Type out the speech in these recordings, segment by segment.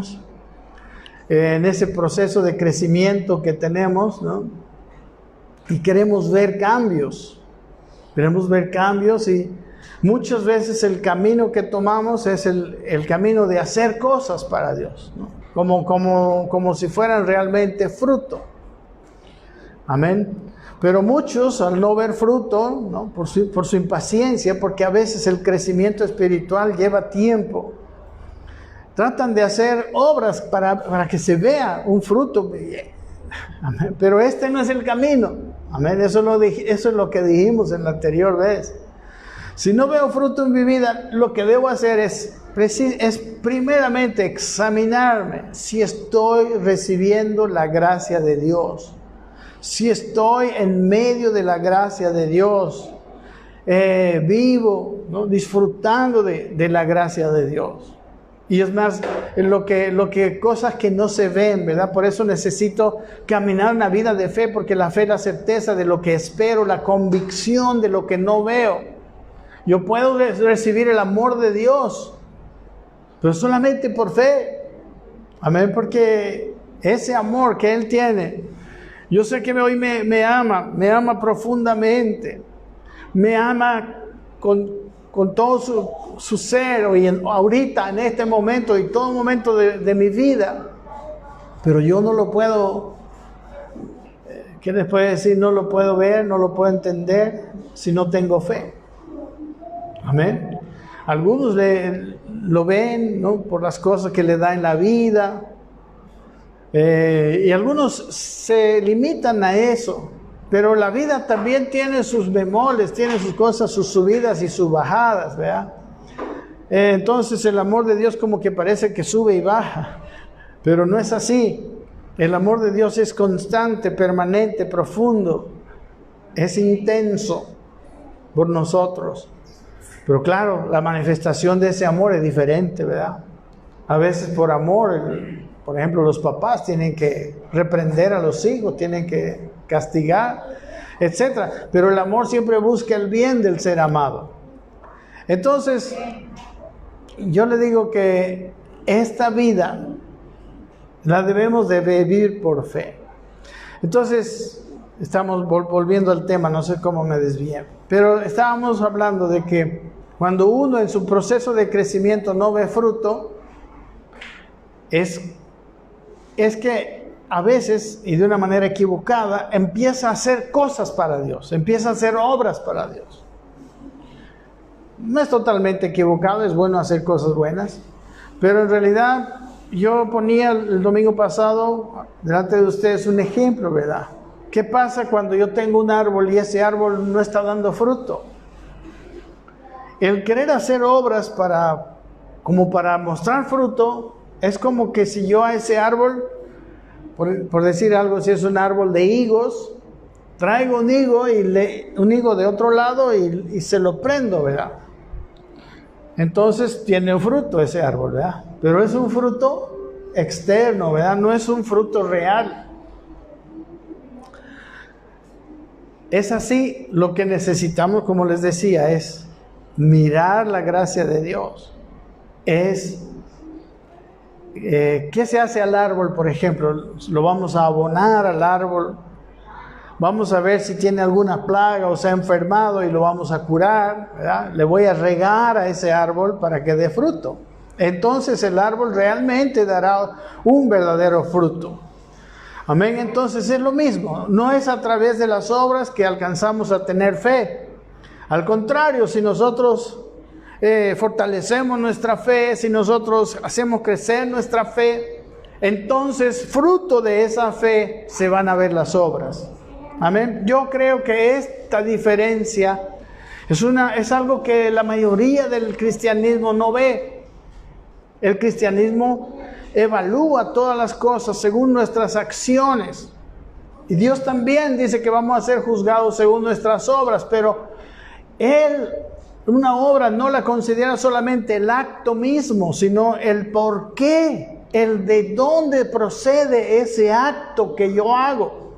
estamos en ese proceso de crecimiento que tenemos, ¿no? Y queremos ver cambios. Queremos ver cambios y muchas veces el camino que tomamos es el camino de hacer cosas para Dios, ¿no? Como si fueran realmente fruto. Amén. Pero muchos, al no ver fruto, ¿no? por su impaciencia, porque a veces el crecimiento espiritual lleva tiempo, tratan de hacer obras para que se vea un fruto. Amén. Pero este no es el camino. Amén. Eso es lo que dijimos en la anterior vez. Si no veo fruto en mi vida, lo que debo hacer es primeramente examinarme si estoy recibiendo la gracia de Dios. Si estoy en medio de la gracia de Dios, vivo, ¿no? Disfrutando de la gracia de Dios. Y es más, cosas que no se ven, ¿verdad? Por eso necesito caminar una vida de fe, porque la fe es la certeza de lo que espero, la convicción de lo que no veo. Yo puedo recibir el amor de Dios, pero solamente por fe. Amén, porque ese amor que Él tiene, yo sé que hoy me ama profundamente, me ama con todo su ser, y ahorita, en este momento, y todo momento de mi vida. Pero yo no lo puedo, ¿qué les puedo decir? No lo puedo ver, no lo puedo entender si no tengo fe. Amén. Algunos lo ven, ¿no? Por las cosas que le da en la vida. Y algunos se limitan a eso. Pero la vida también tiene sus bemoles, tiene sus cosas, sus subidas y sus bajadas, ¿verdad? Entonces el amor de Dios como que parece que sube y baja, pero no es así. El amor de Dios es constante, permanente, profundo, es intenso por nosotros. Pero claro, la manifestación de ese amor es diferente, ¿verdad? A veces por amor, por ejemplo, los papás tienen que reprender a los hijos, tienen que castigar, etcétera. Pero el amor siempre busca el bien del ser amado. Entonces, yo le digo que esta vida la debemos de vivir por fe. Entonces, estamos volviendo al tema, no sé cómo me desvié, pero estábamos hablando de que cuando uno en su proceso de crecimiento no ve fruto, es que a veces, y de una manera equivocada, empieza a hacer cosas para Dios, empieza a hacer obras para Dios. No es totalmente equivocado, es bueno hacer cosas buenas, pero en realidad yo ponía el domingo pasado delante de ustedes un ejemplo, ¿verdad? ¿Qué pasa cuando yo tengo un árbol y ese árbol no está dando fruto? El querer hacer obras como para mostrar fruto, es como que si yo a ese árbol, por decir algo, si es un árbol de higos, traigo un higo un higo de otro lado y se lo prendo, ¿verdad? Entonces tiene un fruto ese árbol, ¿verdad? Pero es un fruto externo, ¿verdad? No es un fruto real. Es así, lo que necesitamos, como les decía, es mirar la gracia de Dios. ¿Qué se hace al árbol, por ejemplo? Lo vamos a abonar al árbol, vamos a ver si tiene alguna plaga o se ha enfermado y lo vamos a curar, ¿verdad? Le voy a regar a ese árbol para que dé fruto. Entonces el árbol realmente dará un verdadero fruto. Amén. Entonces es lo mismo, no es a través de las obras que alcanzamos a tener fe. Al contrario, si nosotros fortalecemos nuestra fe, si nosotros hacemos crecer nuestra fe, entonces fruto de esa fe se van a ver las obras. Amén. Yo creo que esta diferencia es algo que la mayoría del cristianismo no ve. El cristianismo evalúa todas las cosas según nuestras acciones. Y Dios también dice que vamos a ser juzgados según nuestras obras, pero Él una obra no la considera solamente el acto mismo, sino el por qué, el de dónde procede ese acto que yo hago.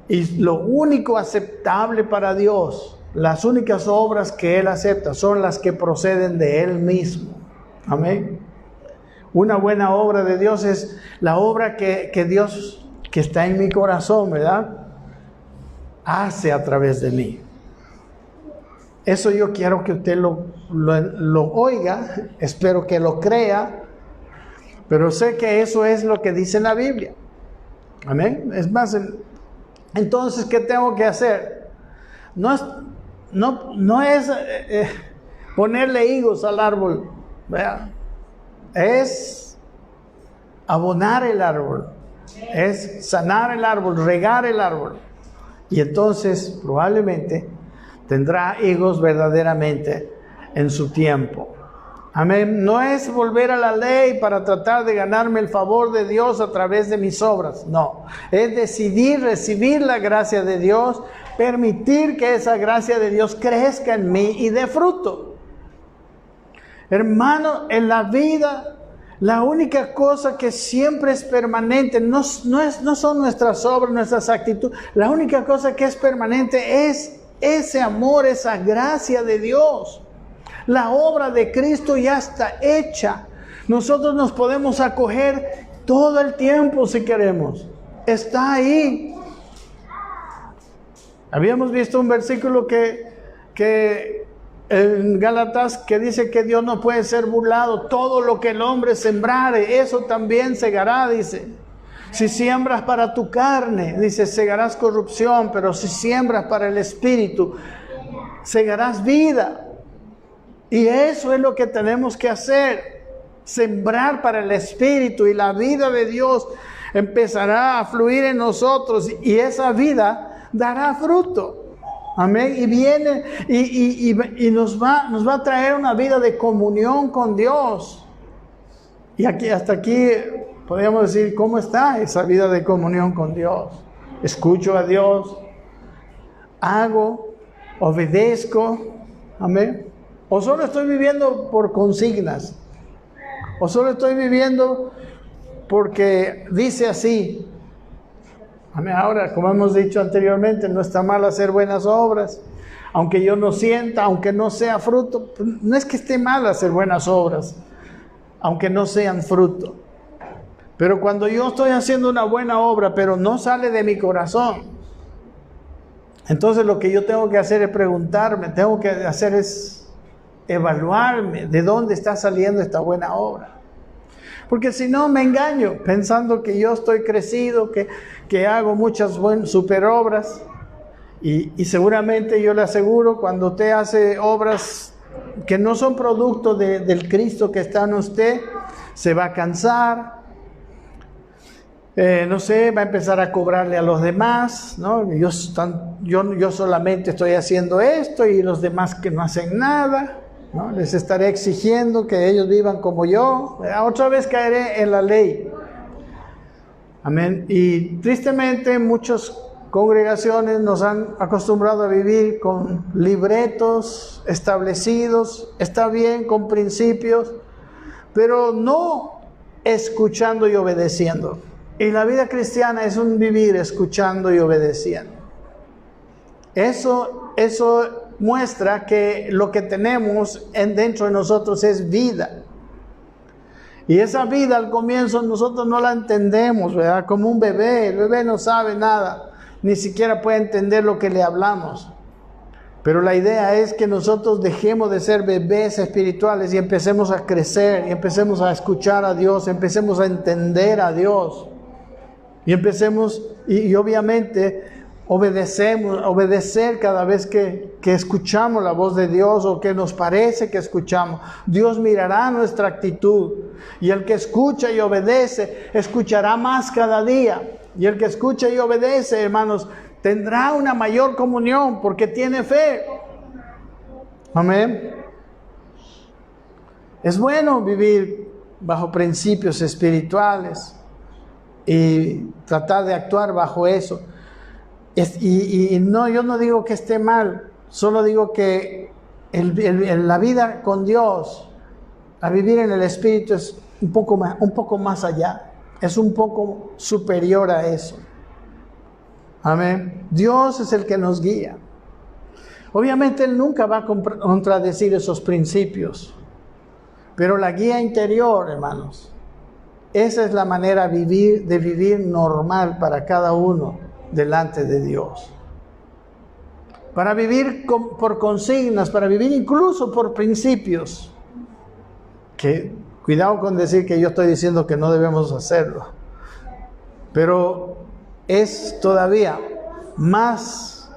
Y lo único aceptable para Dios, las únicas obras que Él acepta son las que proceden de Él mismo. Amén. Una buena obra de Dios es la obra que Dios, que está en mi corazón, ¿verdad?, hace a través de mí. Eso yo quiero que usted lo oiga, espero que lo crea, pero sé que eso es lo que dice la Biblia. Amén. Es más, entonces, ¿qué tengo que hacer? No es ponerle higos al árbol, ¿verdad? Es abonar el árbol, es sanar el árbol, regar el árbol. Y entonces probablemente tendrá higos verdaderamente en su tiempo. Amén. No es volver a la ley para tratar de ganarme el favor de Dios a través de mis obras. No. Es decidir recibir la gracia de Dios, permitir que esa gracia de Dios crezca en mí y dé fruto. Hermano, en la vida, la única cosa que siempre es permanente no son nuestras obras, nuestras actitudes. La única cosa que es permanente es ese amor, esa gracia de Dios. La obra de Cristo ya está hecha. Nosotros nos podemos acoger todo el tiempo si queremos. Está ahí. Habíamos visto un versículo que en Gálatas que dice que Dios no puede ser burlado. Todo lo que el hombre sembrare, eso también segará, dice. Si siembras para tu carne, dice, segarás corrupción, pero si siembras para el Espíritu, segarás vida. Y eso es lo que tenemos que hacer, sembrar para el Espíritu, y la vida de Dios empezará a fluir en nosotros y esa vida dará fruto. Amén. Y viene y nos va a traer una vida de comunión con Dios. Y hasta aquí podríamos decir, ¿cómo está esa vida de comunión con Dios? Escucho a Dios, hago, obedezco. Amén. O solo estoy viviendo por consignas, o solo estoy viviendo porque dice así. Amén. Ahora, como hemos dicho anteriormente, no está mal hacer buenas obras, aunque yo no sienta, aunque no sea fruto. No es que esté mal hacer buenas obras, aunque no sean fruto. Pero cuando yo estoy haciendo una buena obra, pero no sale de mi corazón, entonces lo que yo tengo que hacer es preguntarme, tengo que hacer es evaluarme de dónde está saliendo esta buena obra. Porque si no, me engaño pensando que yo estoy crecido, que hago muchas super obras. Y seguramente yo le aseguro, cuando usted hace obras que no son producto del Cristo que está en usted, se va a cansar. No sé, va a empezar a cobrarle a los demás, ¿no? Yo solamente estoy haciendo esto y los demás que no hacen nada, ¿no? Les estaré exigiendo que ellos vivan como yo. Otra vez caeré en la ley. Amén. Y tristemente muchas congregaciones nos han acostumbrado a vivir con libretos establecidos, está bien, con principios, pero no escuchando y obedeciendo. Y la vida cristiana es un vivir escuchando y obedeciendo. Eso muestra que lo que tenemos dentro de nosotros es vida. Y esa vida al comienzo nosotros no la entendemos, ¿verdad? Como un bebé. El bebé no sabe nada, ni siquiera puede entender lo que le hablamos. Pero la idea es que nosotros dejemos de ser bebés espirituales y empecemos a crecer, y empecemos a escuchar a Dios, empecemos a entender a Dios. Y empecemos, y obviamente obedecer cada vez que escuchamos la voz de Dios o que nos parece que escuchamos. Dios mirará nuestra actitud, y el que escucha y obedece escuchará más cada día. Y el que escucha y obedece, hermanos, tendrá una mayor comunión porque tiene fe. Amén. Es bueno vivir bajo principios espirituales y tratar de actuar bajo eso. Yo no digo que esté mal, solo digo que la vida con Dios, a vivir en el Espíritu, es un poco más allá, es un poco superior a eso. Amén. Dios es el que nos guía. Obviamente Él nunca va a contradecir esos principios, pero la guía interior, hermanos, esa es la manera de vivir normal para cada uno delante de Dios. Para vivir por consignas, para vivir incluso por principios. Que cuidado con decir que yo estoy diciendo que no debemos hacerlo. Pero es todavía más,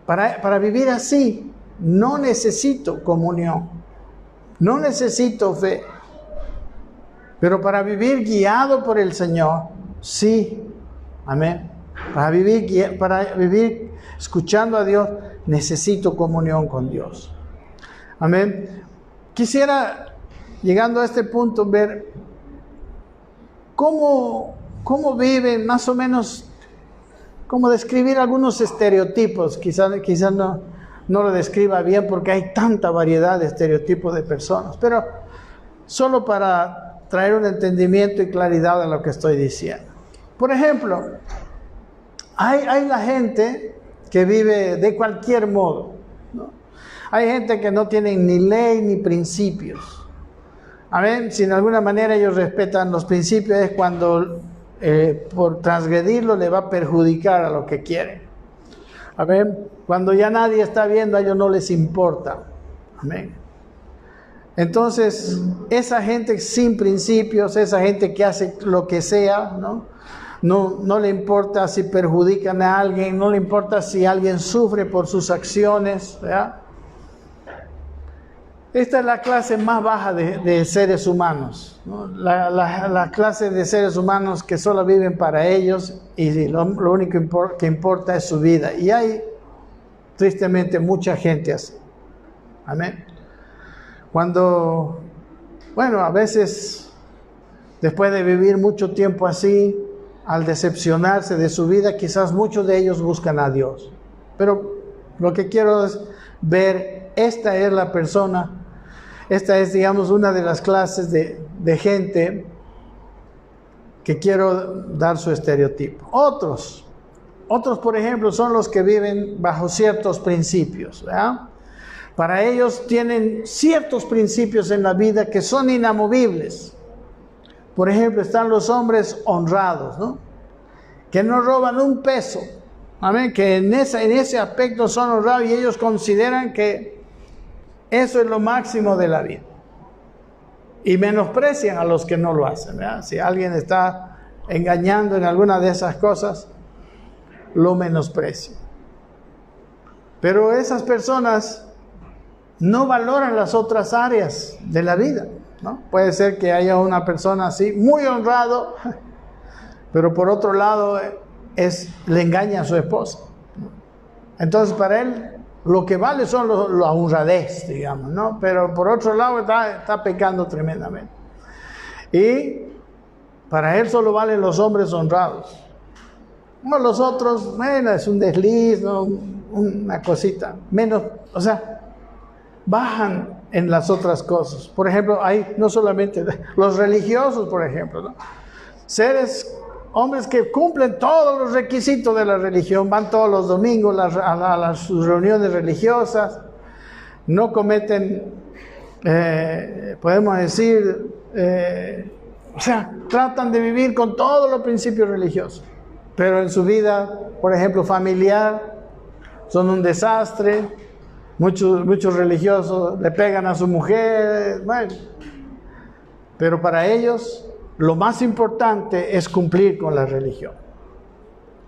para vivir así, no necesito comunión, no necesito fe. Pero para vivir guiado por el Señor, sí, amén. Para vivir escuchando a Dios, necesito comunión con Dios. Amén. Quisiera, llegando a este punto, ver cómo viven, más o menos, cómo describir algunos estereotipos. Quizás no lo describa bien porque hay tanta variedad de estereotipos de personas, pero solo para traer un entendimiento y claridad a lo que estoy diciendo. Por ejemplo, hay la gente que vive de cualquier modo, ¿no? Hay gente que no tiene ni ley ni principios. Amén. Si de alguna manera ellos respetan los principios, es cuando por transgredirlo le va a perjudicar a lo que quieren. Amén. Cuando ya nadie está viendo, a ellos no les importa. Amén. Entonces, esa gente sin principios, esa gente que hace lo que sea, no le importa si perjudican a alguien, no le importa si alguien sufre por sus acciones, ¿verdad? Esta es la clase más baja de seres humanos, ¿no? La clase de seres humanos que solo viven para ellos y lo único que importa es su vida. Y hay, tristemente, mucha gente así. Amén. A veces, después de vivir mucho tiempo así, al decepcionarse de su vida, quizás muchos de ellos buscan a Dios. Pero lo que quiero es ver, esta es la persona, esta es, digamos, una de las clases de gente que quiero dar su estereotipo. Otros, por ejemplo, son los que viven bajo ciertos principios, ¿verdad? Para ellos tienen ciertos principios en la vida que son inamovibles. Por ejemplo, están los hombres honrados, ¿no? Que no roban un peso. Amén. Que en ese aspecto son honrados y ellos consideran que eso es lo máximo de la vida. Y menosprecian a los que no lo hacen, ¿verdad? Si alguien está engañando en alguna de esas cosas, lo menosprecian. Pero esas personas no valoran las otras áreas de la vida, ¿no? Puede ser que haya una persona así, muy honrado, pero por otro lado le engaña a su esposa. Entonces para él lo que vale son la honradez, digamos, ¿no? Pero por otro lado está pecando tremendamente. Y para él solo valen los hombres honrados. No, los otros, bueno, es un desliz, ¿no? Una cosita, menos, o sea, bajan en las otras cosas. Por ejemplo, hay no solamente los religiosos, por ejemplo, ¿no? Hombres que cumplen todos los requisitos de la religión, van todos los domingos a sus reuniones religiosas, no cometen, podemos decir, tratan de vivir con todos los principios religiosos, pero en su vida, por ejemplo, familiar, son un desastre. Muchos religiosos le pegan a su mujer, bueno, pero para ellos lo más importante es cumplir con la religión.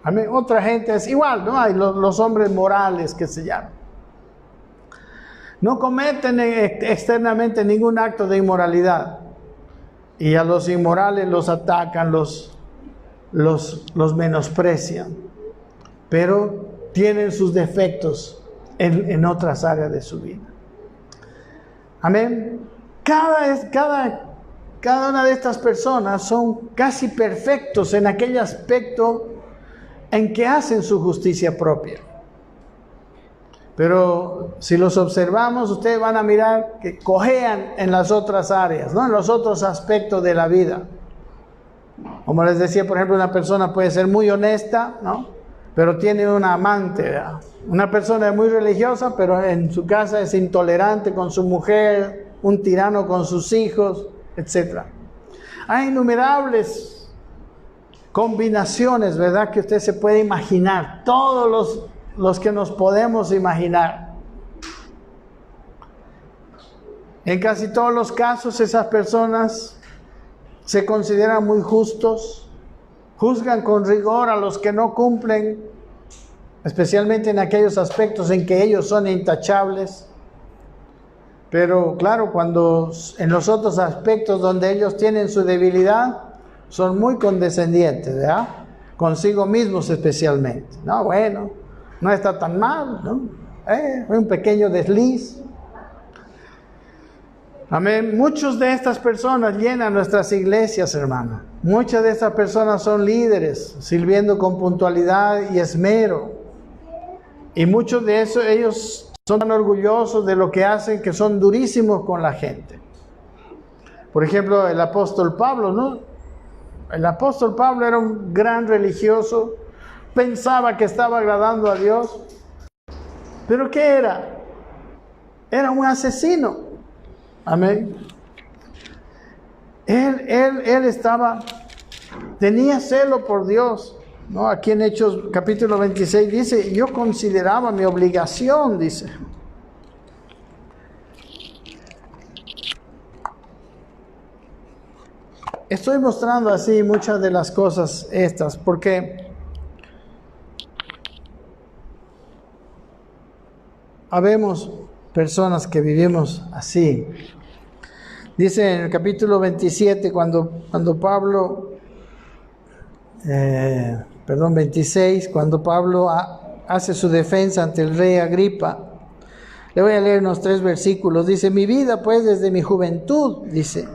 Amén. Otra gente es igual, ¿no? Hay los hombres morales que se llaman. No cometen externamente ningún acto de inmoralidad. Y a los inmorales los atacan, los menosprecian. Pero tienen sus defectos en otras áreas de su vida. Amén. Cada una de estas personas son casi perfectos en aquel aspecto en que hacen su justicia propia. Pero si los observamos, ustedes van a mirar que cojean en las otras áreas, ¿no? En los otros aspectos de la vida. Como les decía, por ejemplo, una persona puede ser muy honesta, ¿no? Pero tiene una amante, ¿verdad? Una persona muy religiosa, pero en su casa es intolerante con su mujer, un tirano con sus hijos, etc. Hay innumerables combinaciones, ¿verdad? Que usted se puede imaginar, todos los que nos podemos imaginar. En casi todos los casos esas personas se consideran muy justos, juzgan con rigor a los que no cumplen, especialmente en aquellos aspectos en que ellos son intachables. Pero claro, cuando en los otros aspectos donde ellos tienen su debilidad, son muy condescendientes, ¿verdad? Consigo mismos especialmente. No, bueno, no está tan mal, ¿no? Un pequeño desliz. Amén. Muchos de estas personas llenan nuestras iglesias, hermano. Muchas de estas personas son líderes, sirviendo con puntualidad y esmero. Y muchos de ellos son tan orgullosos de lo que hacen que son durísimos con la gente. Por ejemplo, el apóstol Pablo, ¿no? El apóstol Pablo era un gran religioso, pensaba que estaba agradando a Dios. ¿Pero qué era? Era un asesino. Amén. Él tenía celo por Dios, ¿no? Aquí en Hechos capítulo 26 dice, yo consideraba mi obligación, dice. Estoy mostrando así muchas de las cosas estas, porque habemos personas que vivimos así. Dice en el capítulo 27, cuando Pablo, 26, cuando Pablo hace su defensa ante el rey Agripa. Le voy a leer unos 3 versículos. Dice, mi vida pues desde mi juventud, dice,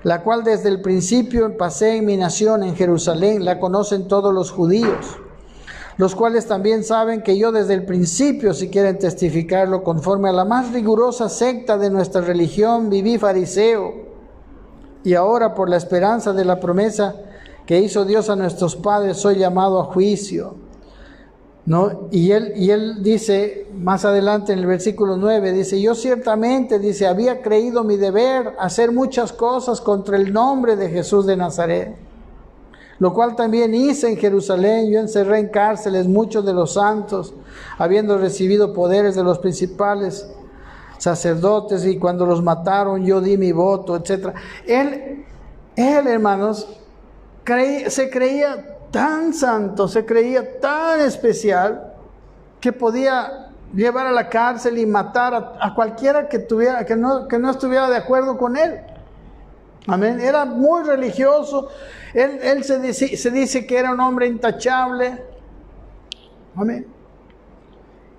la cual desde el principio pasé en mi nación en Jerusalén, la conocen todos los judíos, los cuales también saben que yo desde el principio, si quieren testificarlo, conforme a la más rigurosa secta de nuestra religión, viví fariseo, y ahora por la esperanza de la promesa que hizo Dios a nuestros padres, soy llamado a juicio, ¿no? Y él dice, más adelante en el versículo 9, dice, yo ciertamente, dice, había creído mi deber hacer muchas cosas contra el nombre de Jesús de Nazaret, lo cual también hice en Jerusalén. Yo encerré en cárceles muchos de los santos, habiendo recibido poderes de los principales sacerdotes, y cuando los mataron yo di mi voto, etc. Él, hermanos, se creía tan santo, se creía tan especial, que podía llevar a la cárcel y matar a cualquiera que no estuviera de acuerdo con él. Amén. Era muy religioso. Él se dice que era un hombre intachable. Amén.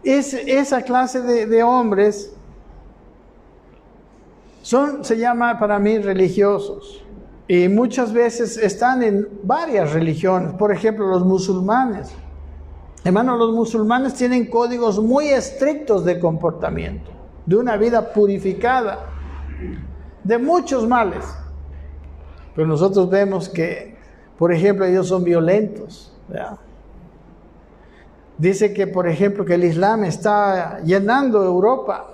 Esa clase de hombres se llama para mí religiosos. Y muchas veces están en varias religiones. Por ejemplo, los musulmanes. Hermano, los musulmanes tienen códigos muy estrictos de comportamiento, de una vida purificada, de muchos males. Pero nosotros vemos que, por ejemplo, ellos son violentos, ¿verdad? Dice que, por ejemplo, que el Islam está llenando Europa.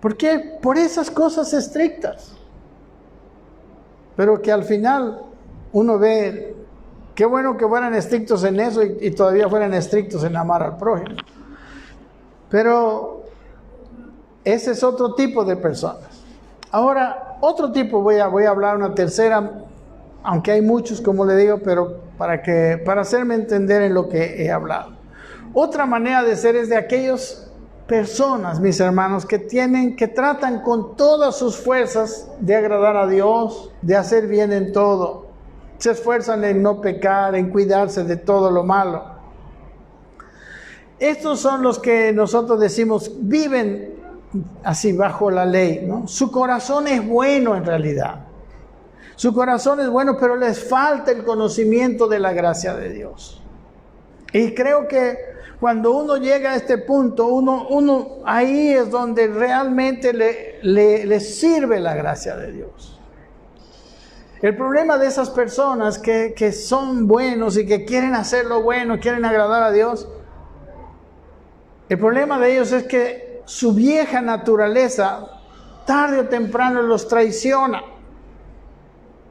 ¿Por qué? Por esas cosas estrictas. Pero que al final uno ve, qué bueno que fueran estrictos en eso y todavía fueran estrictos en amar al prójimo. Pero ese es otro tipo de personas. Ahora, otro tipo, voy a hablar una tercera, aunque hay muchos, como le digo, pero para hacerme entender en lo que he hablado. Otra manera de ser es de aquellas personas, mis hermanos, que tratan con todas sus fuerzas de agradar a Dios, de hacer bien en todo. Se esfuerzan en no pecar, en cuidarse de todo lo malo. Estos son los que nosotros decimos viven así bajo la ley, ¿no? Su corazón es bueno en realidad. Su corazón es bueno, pero les falta el conocimiento de la gracia de Dios. Y creo que cuando uno llega a este punto, uno ahí es donde realmente le sirve la gracia de Dios. El problema de esas personas que son buenos y que quieren hacer lo bueno, quieren agradar a Dios, el problema de ellos es que su vieja naturaleza tarde o temprano los traiciona.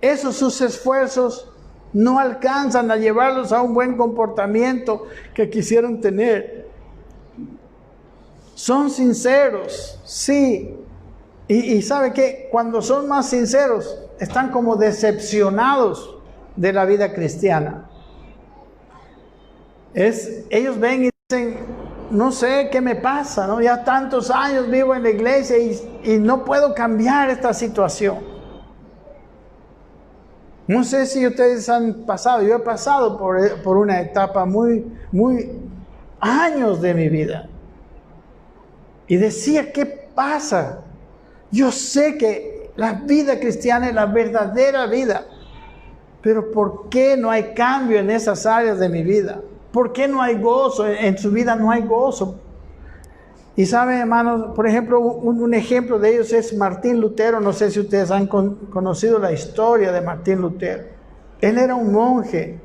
sus esfuerzos no alcanzan a llevarlos a un buen comportamiento que quisieron tener. Son sinceros, sí. Y ¿sabe qué? Cuando son más sinceros, están como decepcionados de la vida cristiana. Ellos ven y dicen, no sé qué me pasa, ¿no? Ya tantos años vivo en la iglesia y no puedo cambiar esta situación. No sé si ustedes han pasado, yo he pasado por una etapa muy años de mi vida. Y decía, ¿qué pasa? Yo sé que la vida cristiana es la verdadera vida, pero ¿por qué no hay cambio en esas áreas de mi vida? ¿Por qué no hay gozo? En su vida no hay gozo. Y saben, hermanos, por ejemplo, un ejemplo de ellos es Martín Lutero. No sé si ustedes han conocido la historia de Martín Lutero. Él era un monje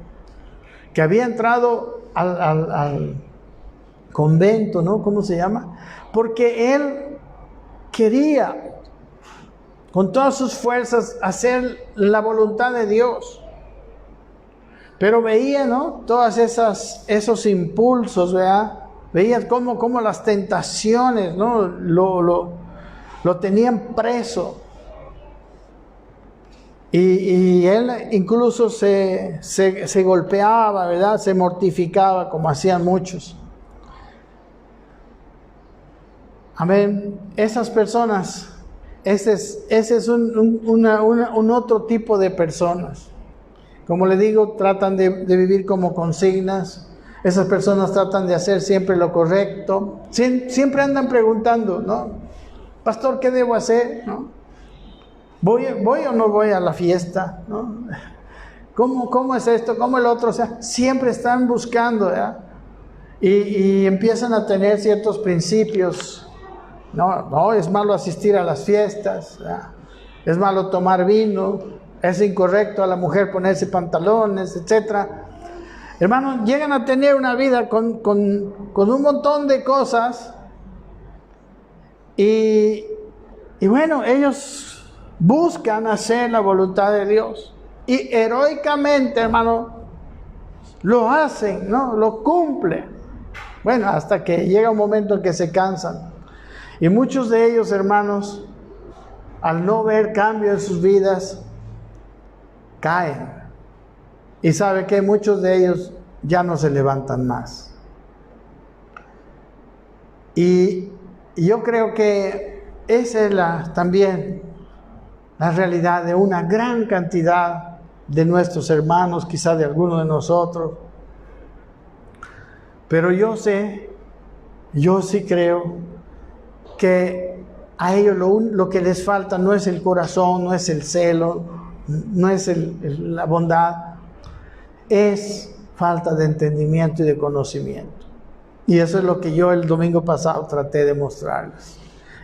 que había entrado al convento, ¿no? ¿Cómo se llama? Porque él quería con todas sus fuerzas hacer la voluntad de Dios. Pero veía, ¿no? Todas esos impulsos, ¿verdad? Veía cómo las tentaciones, ¿no? Lo tenían preso. Y él incluso se golpeaba, ¿verdad? Se mortificaba como hacían muchos. Amén. Esas personas, ese es un otro tipo de personas. Como le digo, tratan de vivir como consignas. Esas personas tratan de hacer siempre lo correcto. Siempre andan preguntando, ¿no? Pastor, ¿qué debo hacer? ¿No? ¿Voy o no voy a la fiesta? ¿No? ¿Cómo es esto? ¿Cómo el otro? O sea, siempre están buscando, ¿verdad? Y empiezan a tener ciertos principios. No, es malo asistir a las fiestas, ¿verdad? Es malo tomar vino, es incorrecto a la mujer ponerse pantalones, etc. Hermanos, llegan a tener una vida con un montón de cosas y bueno, ellos buscan hacer la voluntad de Dios y heroicamente, hermano, lo hacen, ¿no? Lo cumplen. Bueno, hasta que llega un momento en que se cansan. Y muchos de ellos, hermanos, al no ver cambio en sus vidas, caen. Y sabe que muchos de ellos ya no se levantan más. Y yo creo que esa es también la realidad de una gran cantidad de nuestros hermanos, quizás de algunos de nosotros. Pero yo sí creo que a ellos lo que les falta no es el corazón, no es el celo, no es la bondad, es falta de entendimiento y de conocimiento. Y eso es lo que yo el domingo pasado traté de mostrarles.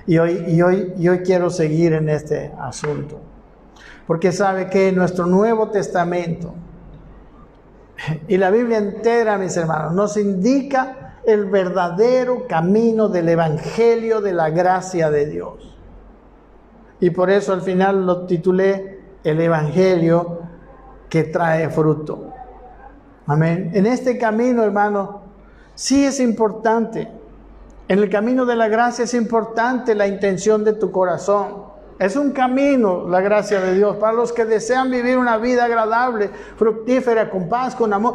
Y hoy quiero seguir en este asunto. Porque sabe que nuestro Nuevo Testamento y la Biblia entera, mis hermanos, nos indica el verdadero camino del Evangelio de la gracia de Dios. Y por eso al final lo titulé el Evangelio que trae fruto. Amén. En este camino, hermano, sí es importante. En el camino de la gracia es importante la intención de tu corazón. Es un camino, la gracia de Dios, para los que desean vivir una vida agradable, fructífera, con paz, con amor,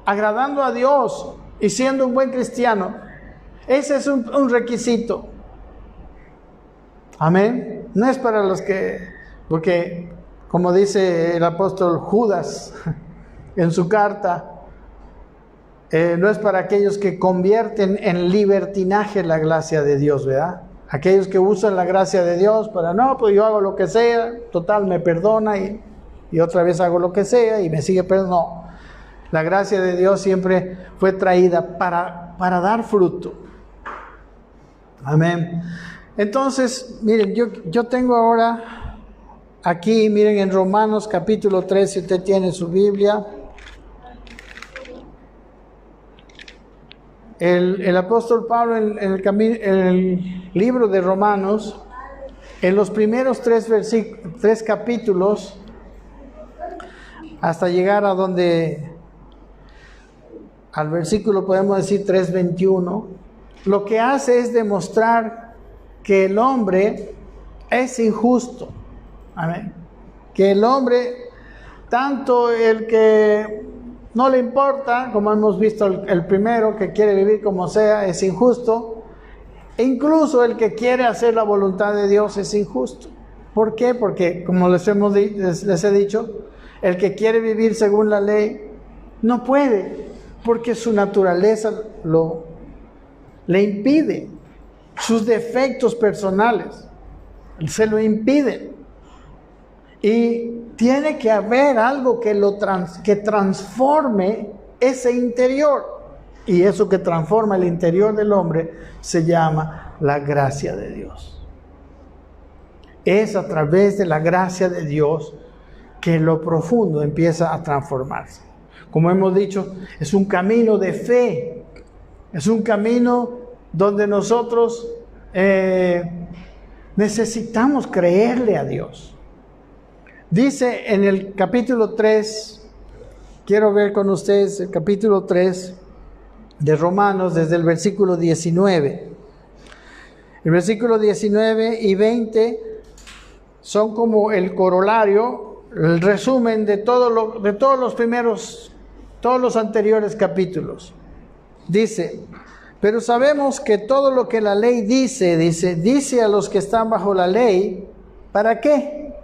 agradando a Dios y siendo un buen cristiano. Ese es un requisito. Amén. No es para los porque como dice el apóstol Judas en su carta, no es para aquellos que convierten en libertinaje la gracia de Dios, ¿verdad? Aquellos que usan la gracia de Dios para, no, pues yo hago lo que sea, total me perdona y otra vez hago lo que sea y me sigue perdonando. No, la gracia de Dios siempre fue traída para dar fruto. Amén. Entonces, miren, yo tengo ahora aquí, miren, en Romanos capítulo 3, si usted tiene su Biblia, el apóstol Pablo en el libro de Romanos, en los primeros tres capítulos, hasta llegar a donde, al versículo podemos decir 3:21, lo que hace es demostrar que el hombre es injusto. Amén. Que el hombre, tanto el que no le importa, como hemos visto el primero, que quiere vivir como sea, es injusto. E incluso el que quiere hacer la voluntad de Dios es injusto. ¿Por qué? Porque, como les he dicho, el que quiere vivir según la ley no puede, porque su naturaleza le impide. Sus defectos personales se lo impiden. Y tiene que haber algo que transforme ese interior. Y eso que transforma el interior del hombre se llama la gracia de Dios. Es a través de la gracia de Dios que lo profundo empieza a transformarse. Como hemos dicho, es un camino de fe. Es un camino donde nosotros necesitamos creerle a Dios. Dice en el capítulo 3, quiero ver con ustedes el capítulo 3 de Romanos desde el versículo 19. El versículo 19 y 20 son como el corolario, el resumen de todos los anteriores capítulos. Dice, pero sabemos que todo lo que la ley dice a los que están bajo la ley, ¿para qué?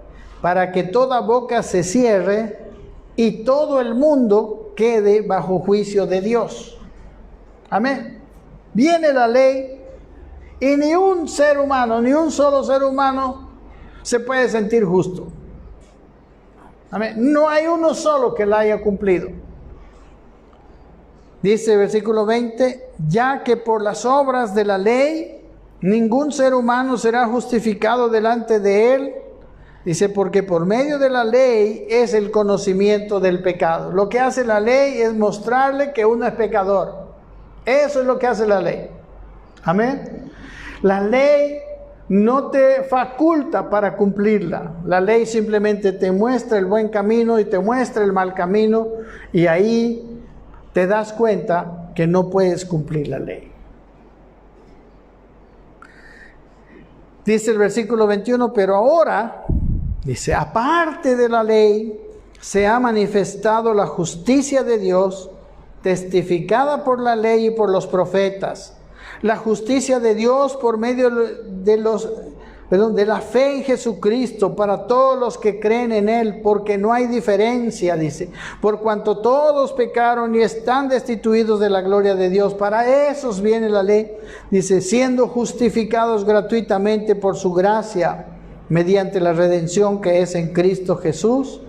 Para que toda boca se cierre y todo el mundo quede bajo juicio de Dios. Amén. Viene la ley y ni un solo ser humano se puede sentir justo. Amén. No hay uno solo que la haya cumplido. Dice el versículo 20, ya que por las obras de la ley ningún ser humano será justificado delante de él. Dice, porque por medio de la ley es el conocimiento del pecado. Lo que hace la ley es mostrarle que uno es pecador. Eso es lo que hace la ley. Amén. La ley no te faculta para cumplirla. La ley simplemente te muestra el buen camino y te muestra el mal camino. Y ahí te das cuenta que no puedes cumplir la ley. Dice el versículo 21, pero ahora, dice, aparte de la ley, se ha manifestado la justicia de Dios, testificada por la ley y por los profetas. La justicia de Dios por medio de la fe en Jesucristo para todos los que creen en Él, porque no hay diferencia, dice, por cuanto todos pecaron y están destituidos de la gloria de Dios. Para esos viene la ley, dice, siendo justificados gratuitamente por su gracia, mediante la redención que es en Cristo Jesús,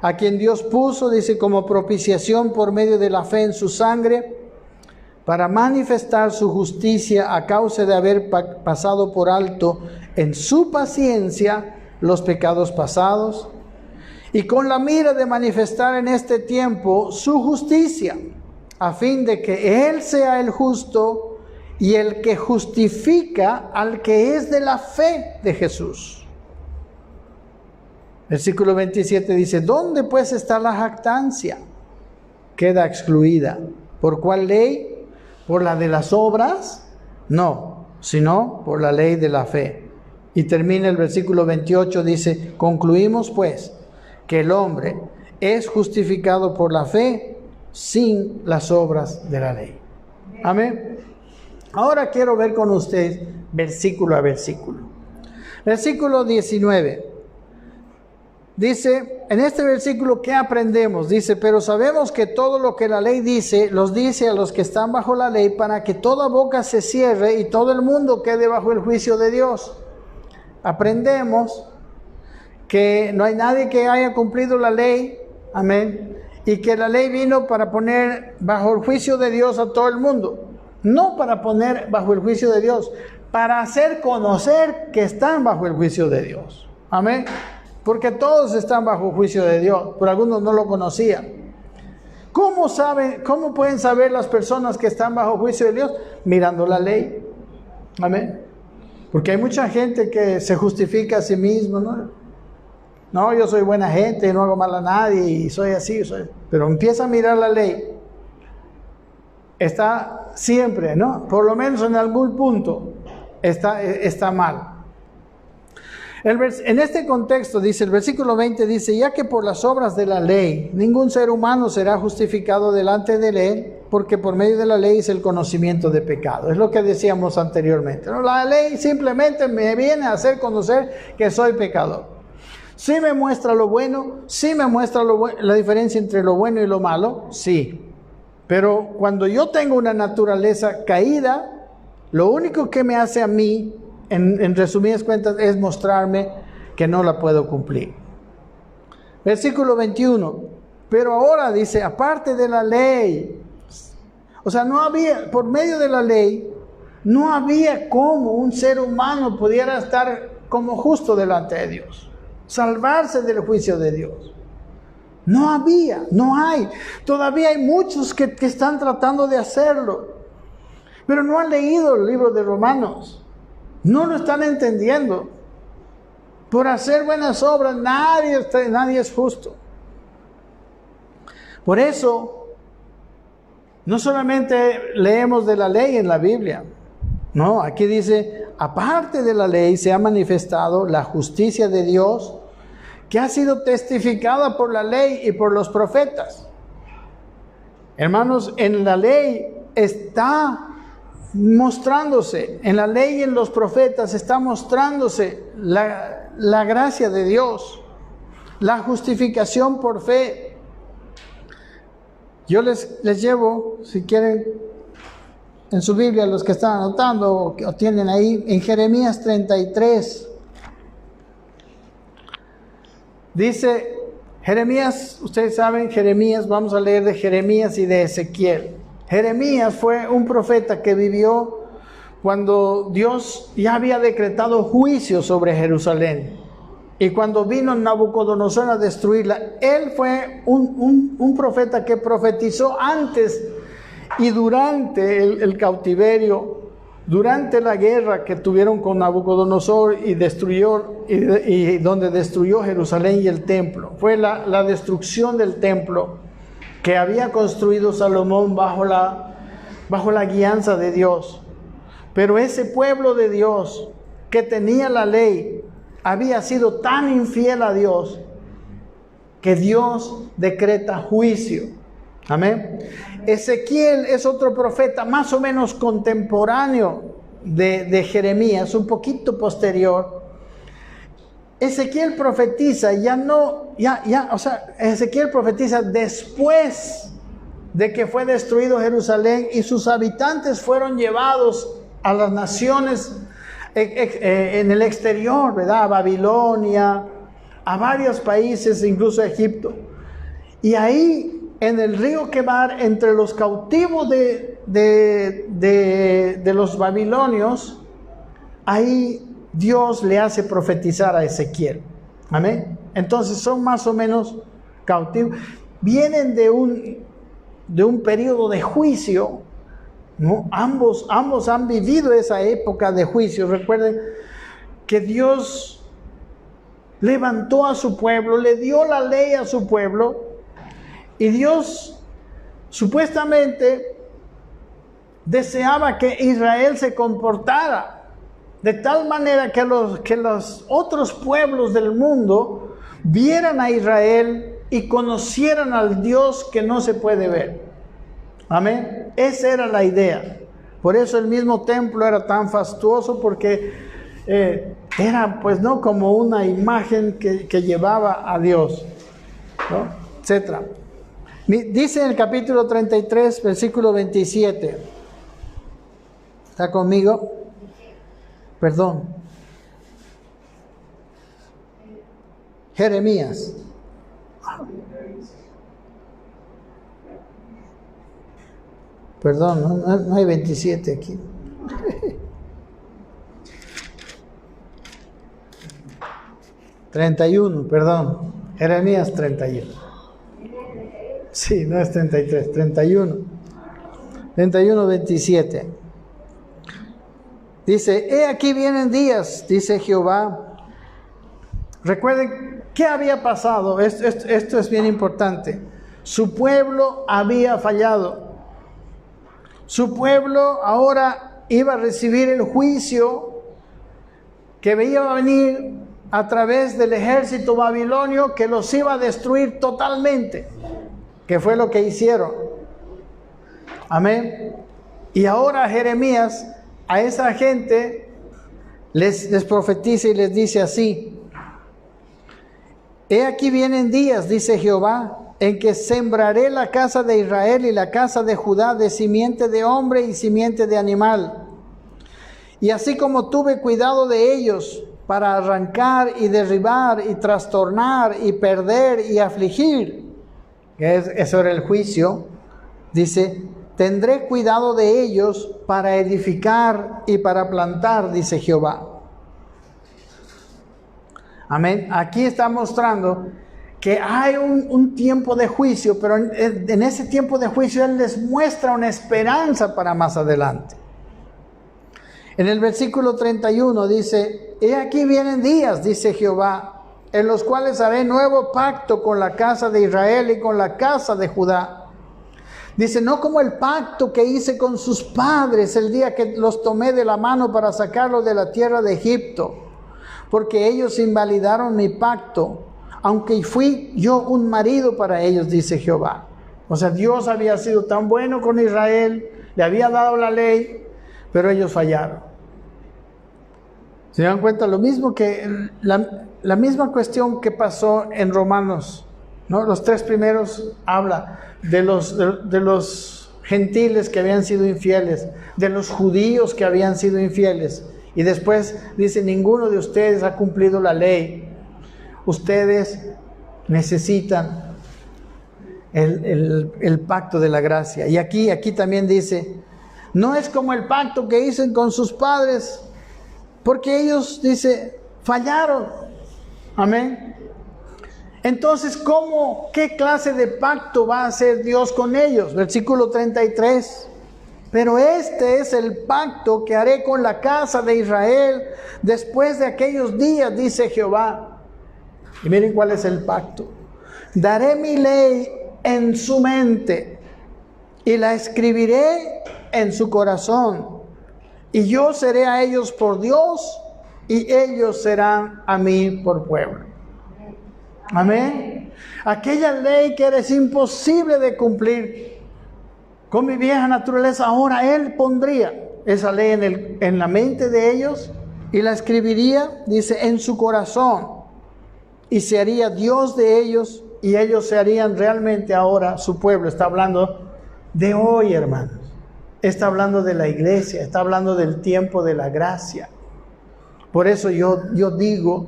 a quien Dios puso, dice, como propiciación por medio de la fe en su sangre, para manifestar su justicia a causa de haber pasado por alto en su paciencia los pecados pasados, y con la mira de manifestar en este tiempo su justicia, a fin de que Él sea el justo y el que justifica al que es de la fe de Jesús. Versículo 27 dice, ¿dónde pues está la jactancia? Queda excluida. ¿Por cuál ley? ¿Por la de las obras? No, sino por la ley de la fe. Y termina el versículo 28, dice, concluimos pues que el hombre es justificado por la fe sin las obras de la ley. Amén. Ahora quiero ver con ustedes versículo a versículo. Versículo 19. Dice, en este versículo, ¿qué aprendemos? Dice, pero sabemos que todo lo que la ley dice, los dice a los que están bajo la ley, para que toda boca se cierre y todo el mundo quede bajo el juicio de Dios. Aprendemos que no hay nadie que haya cumplido la ley, amén, y que la ley vino para poner bajo el juicio de Dios a todo el mundo. No para poner bajo el juicio de Dios, para hacer conocer que están bajo el juicio de Dios. Amén. Porque todos están bajo juicio de Dios, pero algunos no lo conocían. ¿Cómo pueden saber las personas que están bajo juicio de Dios? Mirando la ley. Amén. Porque hay mucha gente que se justifica a sí mismo, ¿no? No, yo soy buena gente, no hago mal a nadie y soy así, pero empieza a mirar la ley. Está siempre, ¿no? Por lo menos en algún punto está mal. En este contexto dice, el versículo 20 dice, ya que por las obras de la ley ningún ser humano será justificado delante de él, porque por medio de la ley es el conocimiento de pecado. Es lo que decíamos anteriormente, ¿no? La ley simplemente me viene a hacer conocer que soy pecador. Sí me muestra lo bueno, sí me muestra la diferencia entre lo bueno y lo malo, sí. Pero cuando yo tengo una naturaleza caída, lo único que me hace a mí, en resumidas cuentas, es mostrarme que no la puedo cumplir. Versículo 21. Pero ahora dice, aparte de la ley, o sea, no había, por medio de la ley, no había cómo un ser humano pudiera estar como justo delante de Dios, salvarse del juicio de Dios. No había, no hay. Todavía hay muchos que están tratando de hacerlo, pero no han leído el libro de Romanos. No lo están entendiendo. Por hacer buenas obras nadie es justo. Por eso, no solamente leemos de la ley en la Biblia. No, aquí dice, aparte de la ley se ha manifestado la justicia de Dios, que ha sido testificada por la ley y por los profetas. Hermanos, en la ley está mostrándose, en la ley y en los profetas está mostrándose la gracia de Dios, la justificación por fe. Yo les llevo, si quieren, en su Biblia, los que están anotando o tienen ahí, en Jeremías 33. Dice Jeremías, ustedes saben, Jeremías, vamos a leer de Jeremías y de Ezequiel. Jeremías fue un profeta que vivió cuando Dios ya había decretado juicio sobre Jerusalén. Y cuando vino Nabucodonosor a destruirla, él fue un profeta que profetizó antes y durante el cautiverio, durante la guerra que tuvieron con Nabucodonosor y donde destruyó Jerusalén y el templo. Fue la destrucción del templo que había construido Salomón bajo la guianza de Dios. Pero ese pueblo de Dios que tenía la ley había sido tan infiel a Dios que Dios decreta juicio. Amén. Ezequiel es otro profeta más o menos contemporáneo de Jeremías, un poquito posterior. Ezequiel profetiza Ezequiel profetiza después de que fue destruido Jerusalén y sus habitantes fueron llevados a las naciones en el exterior, ¿verdad? A Babilonia, a varios países, incluso a Egipto. Y ahí, en el río Quebar, entre los cautivos de los babilonios, ahí Dios le hace profetizar a Ezequiel. Amén. Entonces son más o menos cautivos. Vienen de un periodo de juicio, ¿no? Ambos han vivido esa época de juicio. Recuerden que Dios levantó a su pueblo, le dio la ley a su pueblo, y Dios supuestamente deseaba que Israel se comportara de tal manera que los otros pueblos del mundo vieran a Israel y conocieran al Dios que no se puede ver. Amén. Esa era la idea. Por eso el mismo templo era tan fastuoso, porque era pues no como una imagen que llevaba a Dios, ¿no? Etcétera. Dice en el capítulo 33, versículo 27. ¿Está conmigo? Perdón. Jeremías. Perdón, no hay 27 aquí. ...31, perdón. Jeremías 31. Sí, no es 33, 31. 31, 27. Dice, he aquí vienen días, dice Jehová, Recuerden, ¿qué había pasado? Esto es bien importante. Su pueblo había fallado. Su pueblo ahora iba a recibir el juicio que iba a venir a través del ejército babilonio que los iba a destruir totalmente, que fue lo que hicieron. Amén. Y ahora Jeremías a esa gente les profetiza y les dice así: he aquí vienen días, dice Jehová, en que sembraré la casa de Israel y la casa de Judá de simiente de hombre y simiente de animal. Y así como tuve cuidado de ellos para arrancar y derribar y trastornar y perder y afligir, eso era el juicio, dice, tendré cuidado de ellos para edificar y para plantar, dice Jehová. Amén. Aquí está mostrando que hay un tiempo de juicio, pero en ese tiempo de juicio Él les muestra una esperanza para más adelante. En el versículo 31 dice: he aquí vienen días, dice Jehová, en los cuales haré nuevo pacto con la casa de Israel y con la casa de Judá. Dice, no como el pacto que hice con sus padres el día que los tomé de la mano para sacarlos de la tierra de Egipto, porque ellos invalidaron mi pacto, aunque fui yo un marido para ellos, dice Jehová. O sea, Dios había sido tan bueno con Israel, le había dado la ley, pero ellos fallaron. ¿Se dan cuenta? Lo mismo que la misma cuestión que pasó en Romanos, ¿no? Los 3 primeros habla de los gentiles que habían sido infieles, de los judíos que habían sido infieles. Y después dice, ninguno de ustedes ha cumplido la ley. Ustedes necesitan el pacto de la gracia. Y aquí también dice, no es como el pacto que hice con sus padres, porque ellos, dice, fallaron. Amén. Entonces, ¿qué clase de pacto va a hacer Dios con ellos? Versículo 33. Pero este es el pacto que haré con la casa de Israel después de aquellos días, dice Jehová. Y miren cuál es el pacto. Daré mi ley en su mente y la escribiré en su corazón. Y yo seré a ellos por Dios y ellos serán a mí por pueblo. Amén. Aquella ley que era imposible de cumplir con mi vieja naturaleza, ahora Él pondría esa ley en la mente de ellos y la escribiría, dice, en su corazón, y se haría Dios de ellos y ellos se harían realmente ahora su pueblo. Está hablando de hoy, hermanos. Está hablando de la iglesia, está hablando del tiempo de la gracia. Por eso yo digo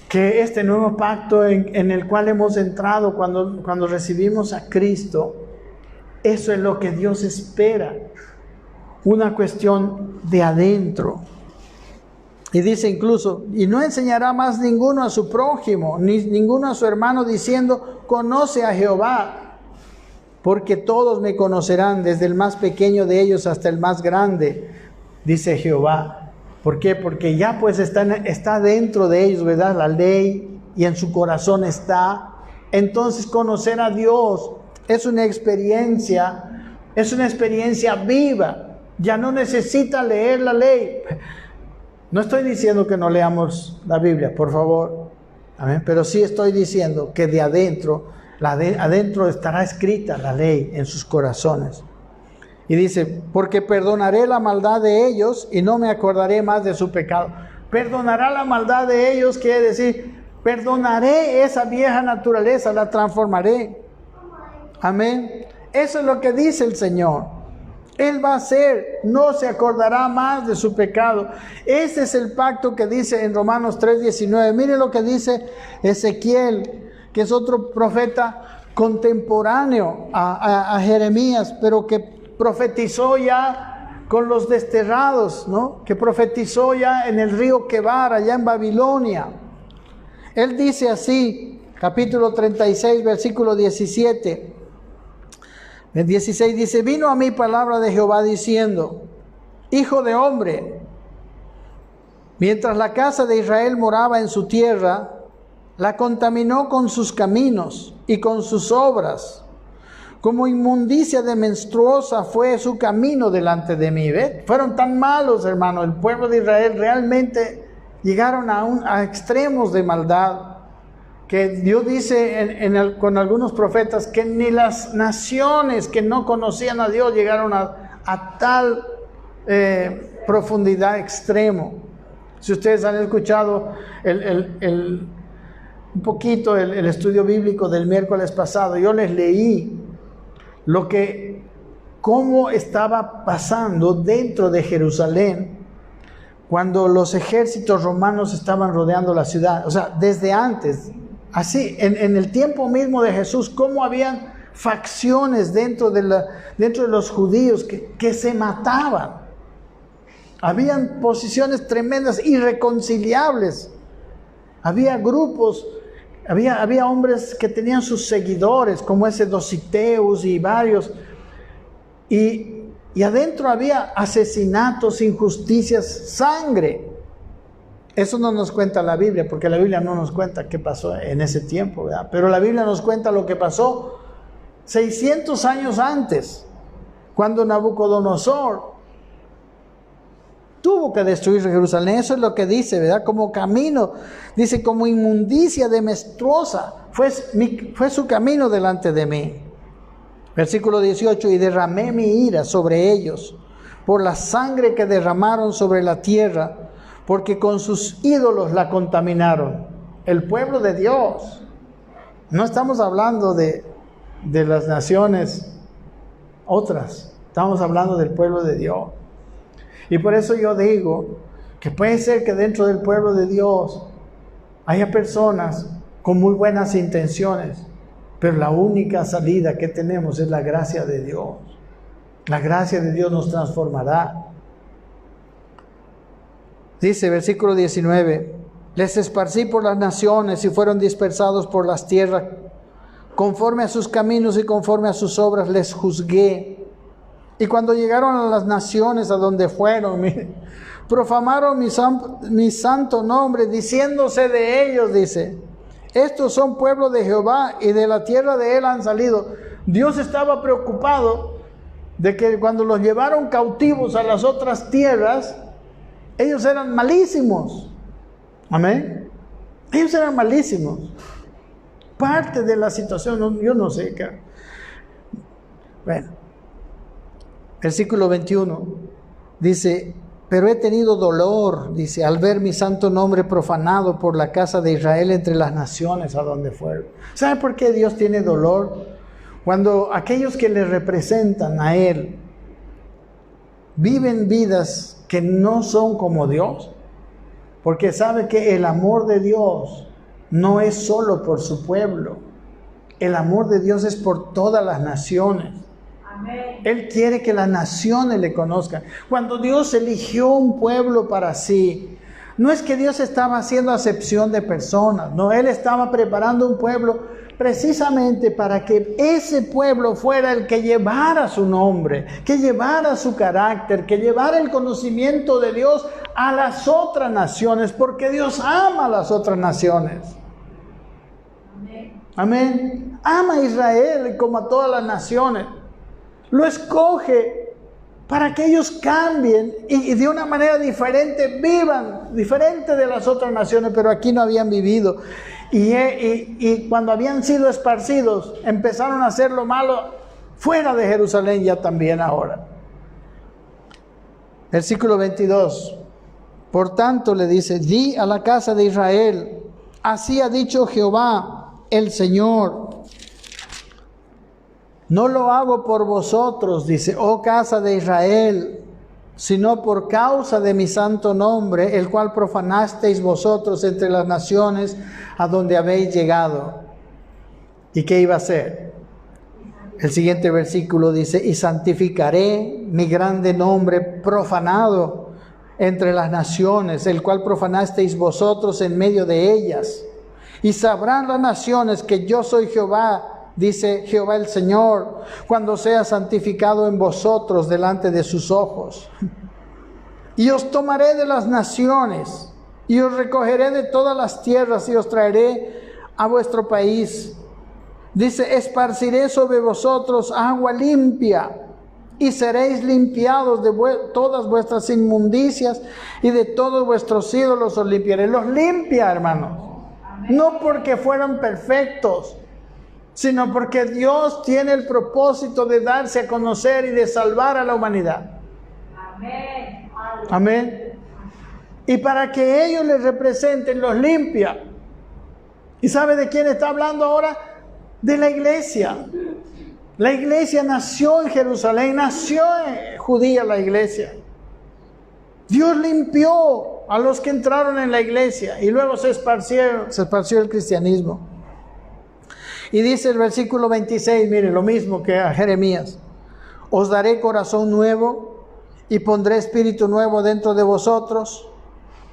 que este nuevo pacto en el cual hemos entrado cuando recibimos a Cristo, eso es lo que Dios espera, una cuestión de adentro. Y dice incluso, y no enseñará más ninguno a su prójimo, ni ninguno a su hermano, diciendo, conoce a Jehová, porque todos me conocerán, desde el más pequeño de ellos hasta el más grande, dice Jehová. ¿Por qué? Porque ya pues está dentro de ellos, ¿verdad? La ley, y en su corazón está. Entonces conocer a Dios es una experiencia viva. Ya no necesita leer la ley. No estoy diciendo que no leamos la Biblia, por favor. Amén. Pero sí estoy diciendo que de adentro, adentro estará escrita la ley en sus corazones. Y dice, porque perdonaré la maldad de ellos y no me acordaré más de su pecado. Perdonará la maldad de ellos, quiere decir, perdonaré esa vieja naturaleza, la transformaré. Amén. Eso es lo que dice el Señor. Él va a hacer, no se acordará más de su pecado. Ese es el pacto que dice en Romanos 3:19. Miren lo que dice Ezequiel, que es otro profeta contemporáneo a Jeremías, pero que profetizó ya con los desterrados, ¿no? Que profetizó ya en el río Quebar, allá en Babilonia. Él dice así, capítulo 36, versículo 17. El 16 dice, vino a mí palabra de Jehová diciendo, hijo de hombre, Mientras la casa de Israel moraba en su tierra, la contaminó con sus caminos y con sus obras. Como inmundicia de menstruosa fue su camino delante de mí. ¿Ves? Fueron tan malos, hermano. El pueblo de Israel realmente llegaron a extremos de maldad, que Dios dice con algunos profetas que ni las naciones que no conocían a Dios llegaron a tal profundidad extremo. Si ustedes han escuchado un poquito el estudio bíblico del miércoles pasado, yo les leí cómo estaba pasando dentro de Jerusalén cuando los ejércitos romanos estaban rodeando la ciudad. O sea, desde antes, así, en el tiempo mismo de Jesús, cómo habían facciones dentro de los judíos que se mataban. Habían posiciones tremendas, irreconciliables. Había grupos, había hombres que tenían sus seguidores, como ese Dositeus y varios. Y adentro había asesinatos, injusticias, sangre. Eso no nos cuenta la Biblia, porque la Biblia no nos cuenta qué pasó en ese tiempo, ¿verdad? Pero la Biblia nos cuenta lo que pasó 600 años antes, cuando Nabucodonosor tuvo que destruir Jerusalén. Eso es lo que dice, ¿verdad? Como camino, dice, como inmundicia de menstruosa fue su camino delante de mí. Versículo 18, y derramé mi ira sobre ellos por la sangre que derramaron sobre la tierra, porque con sus ídolos la contaminaron. El pueblo de Dios. No estamos hablando de las naciones otras, estamos hablando del pueblo de Dios. Y por eso yo digo que puede ser que dentro del pueblo de Dios haya personas con muy buenas intenciones, pero la única salida que tenemos es la gracia de Dios. La gracia de Dios nos transformará. Dice versículo 19, les esparcí por las naciones y fueron dispersados por las tierras. Conforme a sus caminos y conforme a sus obras les juzgué. Y cuando llegaron a las naciones a donde fueron, profanaron mi santo nombre, diciéndose de ellos, dice, estos son pueblo de Jehová y de la tierra de él han salido. Dios estaba preocupado de que cuando los llevaron cautivos a las otras tierras, ellos eran malísimos. Amén. Ellos eran malísimos. Parte de la situación, yo no sé qué. Bueno, versículo 21 dice, pero he tenido dolor, dice, al ver mi santo nombre profanado por la casa de Israel entre las naciones a donde fueron. ¿Sabe por qué Dios tiene dolor? Cuando aquellos que le representan a Él viven vidas que no son como Dios, porque sabe que el amor de Dios no es solo por su pueblo, el amor de Dios es por todas las naciones. Amén. Él quiere que las naciones le conozcan. Cuando Dios eligió un pueblo para sí, no es que Dios estaba haciendo acepción de personas, no, Él estaba preparando un pueblo precisamente para que ese pueblo fuera el que llevara su nombre, que llevara su carácter, que llevara el conocimiento de Dios a las otras naciones, porque Dios ama a las otras naciones. Amén. Amén. Ama a Israel como a todas las naciones. Lo escoge para que ellos cambien y de una manera diferente vivan, diferente de las otras naciones, pero aquí no habían vivido. Y cuando habían sido esparcidos, empezaron a hacer lo malo fuera de Jerusalén ya también ahora. Versículo 22. Por tanto le dice, di a la casa de Israel, así ha dicho Jehová, el Señor. No lo hago por vosotros, dice, oh casa de Israel, sino por causa de mi santo nombre, el cual profanasteis vosotros entre las naciones a donde habéis llegado. ¿Y qué iba a hacer? El siguiente versículo dice, y santificaré mi grande nombre profanado entre las naciones, el cual profanasteis vosotros en medio de ellas. Y sabrán las naciones que yo soy Jehová, dice Jehová el Señor, cuando sea santificado en vosotros delante de sus ojos. Y os tomaré de las naciones, y os recogeré de todas las tierras, y os traeré a vuestro país. Dice, esparciré sobre vosotros agua limpia, y seréis limpiados de todas vuestras inmundicias, y de todos vuestros ídolos os limpiaré. Los limpia, hermanos. No porque fueran perfectos, sino porque Dios tiene el propósito de darse a conocer y de salvar a la humanidad. Amén. Amén. Y para que ellos les representen, los limpia. ¿Y sabe de quién está hablando ahora? De la iglesia. La iglesia nació en Jerusalén, nació en judía la iglesia. Dios limpió a los que entraron en la iglesia y luego se esparció el cristianismo. Y dice el versículo 26, mire, lo mismo que a Jeremías. Os daré corazón nuevo y pondré espíritu nuevo dentro de vosotros,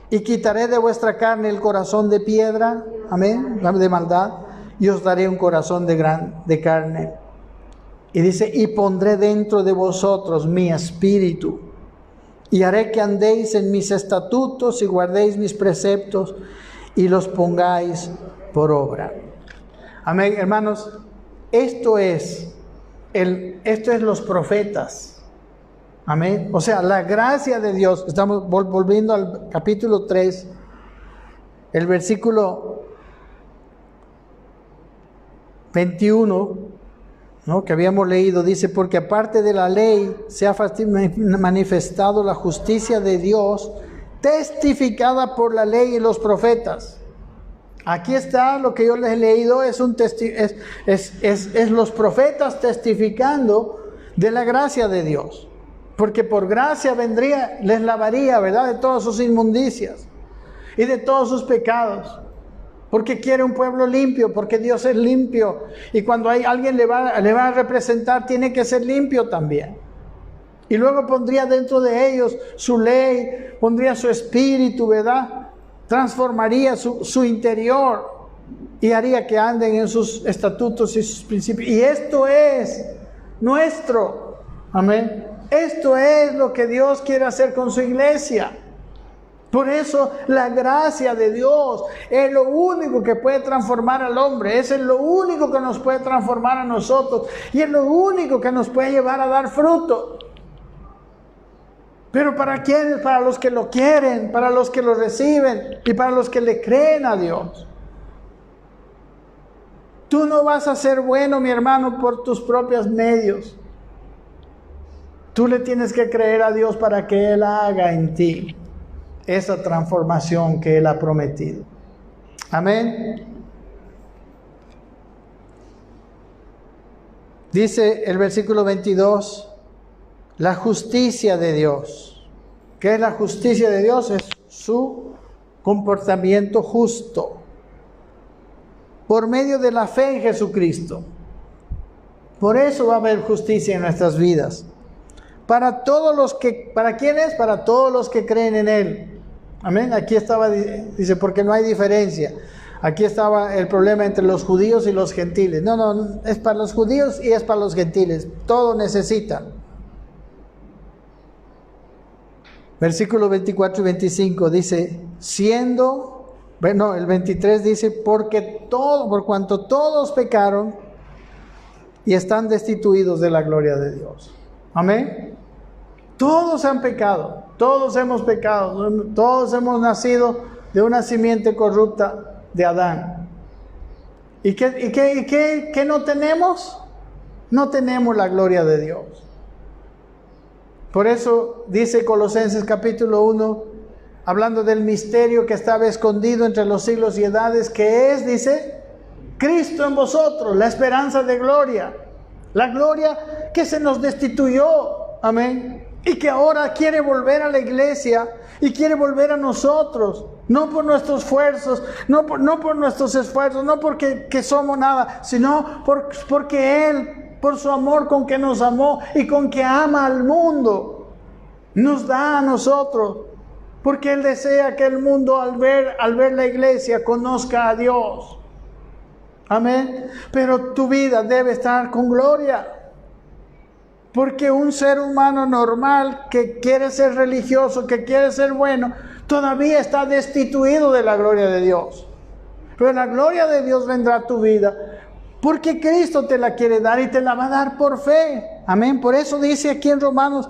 y quitaré de vuestra carne el corazón de piedra, amén, de maldad, y os daré un corazón de carne. Y dice, y pondré dentro de vosotros mi espíritu, y haré que andéis en mis estatutos y guardéis mis preceptos y los pongáis por obra. Amén, hermanos. Esto es los profetas. Amén. O sea, la gracia de Dios. Estamos volviendo al capítulo 3, el versículo 21, ¿no?, que habíamos leído. Dice, porque aparte de la ley se ha manifestado la justicia de Dios, testificada por la ley y los profetas. Aquí está lo que yo les he leído, es los profetas testificando de la gracia de Dios. Porque por gracia vendría, les lavaría, ¿verdad?, de todas sus inmundicias y de todos sus pecados. Porque quiere un pueblo limpio, porque Dios es limpio. Y cuando alguien le va a representar, tiene que ser limpio también. Y luego pondría dentro de ellos su ley, pondría su espíritu, ¿verdad? Transformaría su interior y haría que anden en sus estatutos y sus principios. Y esto es nuestro. Amén. Esto es lo que Dios quiere hacer con su iglesia. Por eso la gracia de Dios es lo único que puede transformar al hombre. Es lo único que nos puede transformar a nosotros. Y es lo único que nos puede llevar a dar fruto. Pero ¿para quiénes? Para los que lo quieren, para los que lo reciben y para los que le creen a Dios. Tú no vas a ser bueno, mi hermano, por tus propios medios. Tú le tienes que creer a Dios para que Él haga en ti esa transformación que Él ha prometido. Amén. Dice el versículo 22, la justicia de Dios. ¿Qué es la justicia de Dios? Es su comportamiento justo por medio de la fe en Jesucristo. Por eso va a haber justicia en nuestras vidas. ¿Para quién es? Para todos los que creen en Él. Amén. Aquí estaba, dice, porque no hay diferencia. Aquí estaba el problema entre los judíos y los gentiles. No, es para los judíos y es para los gentiles. Todo necesitan. Versículos 24 y 25 dice, el 23 dice, por cuanto todos pecaron y están destituidos de la gloria de Dios. Amén. Todos han pecado, todos hemos pecado, todos hemos nacido de una simiente corrupta de Adán. ¿Y qué no tenemos? No tenemos la gloria de Dios. Por eso dice Colosenses capítulo 1, hablando del misterio que estaba escondido entre los siglos y edades, que es, dice, Cristo en vosotros, la esperanza de gloria. La gloria que se nos destituyó, amén, y que ahora quiere volver a la iglesia y quiere volver a nosotros, no por nuestros esfuerzos, no por nuestros esfuerzos, no porque somos nada, sino porque Él, por su amor con que nos amó y con que ama al mundo, nos da a nosotros, porque Él desea que el mundo al ver la iglesia conozca a Dios. Amén. Pero tu vida debe estar con gloria. Porque un ser humano normal que quiere ser religioso, que quiere ser bueno, todavía está destituido de la gloria de Dios. Pero la gloria de Dios vendrá a tu vida porque Cristo te la quiere dar y te la va a dar por fe. Amén. Por eso dice aquí en Romanos,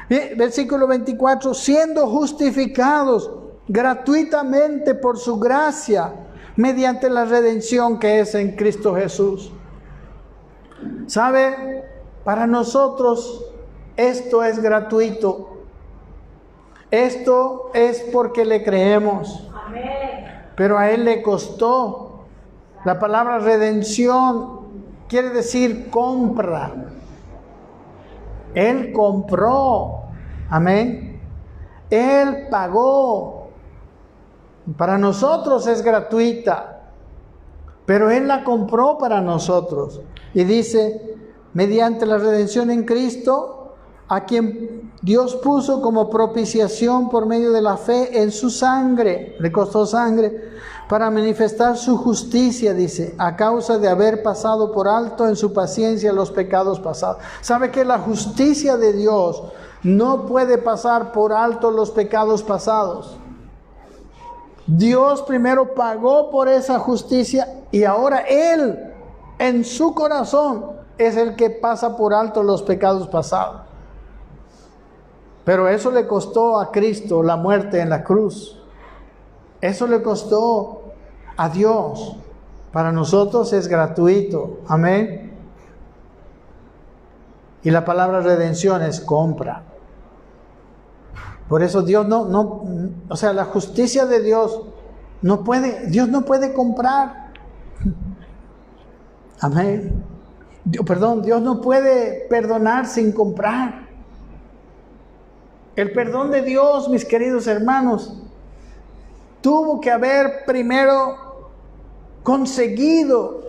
versículo 24, siendo justificados gratuitamente por su gracia, mediante la redención que es en Cristo Jesús. ¿Sabe? Para nosotros esto es gratuito. Esto es porque le creemos. Amén. Pero a Él le costó. La palabra redención quiere decir compra. Él compró. Amén. Él pagó. Para nosotros es gratuita, pero Él la compró para nosotros. Y dice, mediante la redención en Cristo, a quien Dios puso como propiciación por medio de la fe en su sangre, le costó sangre, para manifestar su justicia, dice, a causa de haber pasado por alto en su paciencia los pecados pasados. ¿Sabe que la justicia de Dios no puede pasar por alto los pecados pasados? Dios primero pagó por esa justicia y ahora Él, en su corazón, es el que pasa por alto los pecados pasados. Pero eso le costó a Cristo la muerte en la cruz. Eso le costó a Dios. Para nosotros es gratuito. Amén. Y la palabra redención es compra. Por eso Dios o sea, la justicia de Dios Dios no puede comprar. Amén. Dios no puede perdonar sin comprar. El perdón de Dios, mis queridos hermanos, tuvo que haber primero conseguido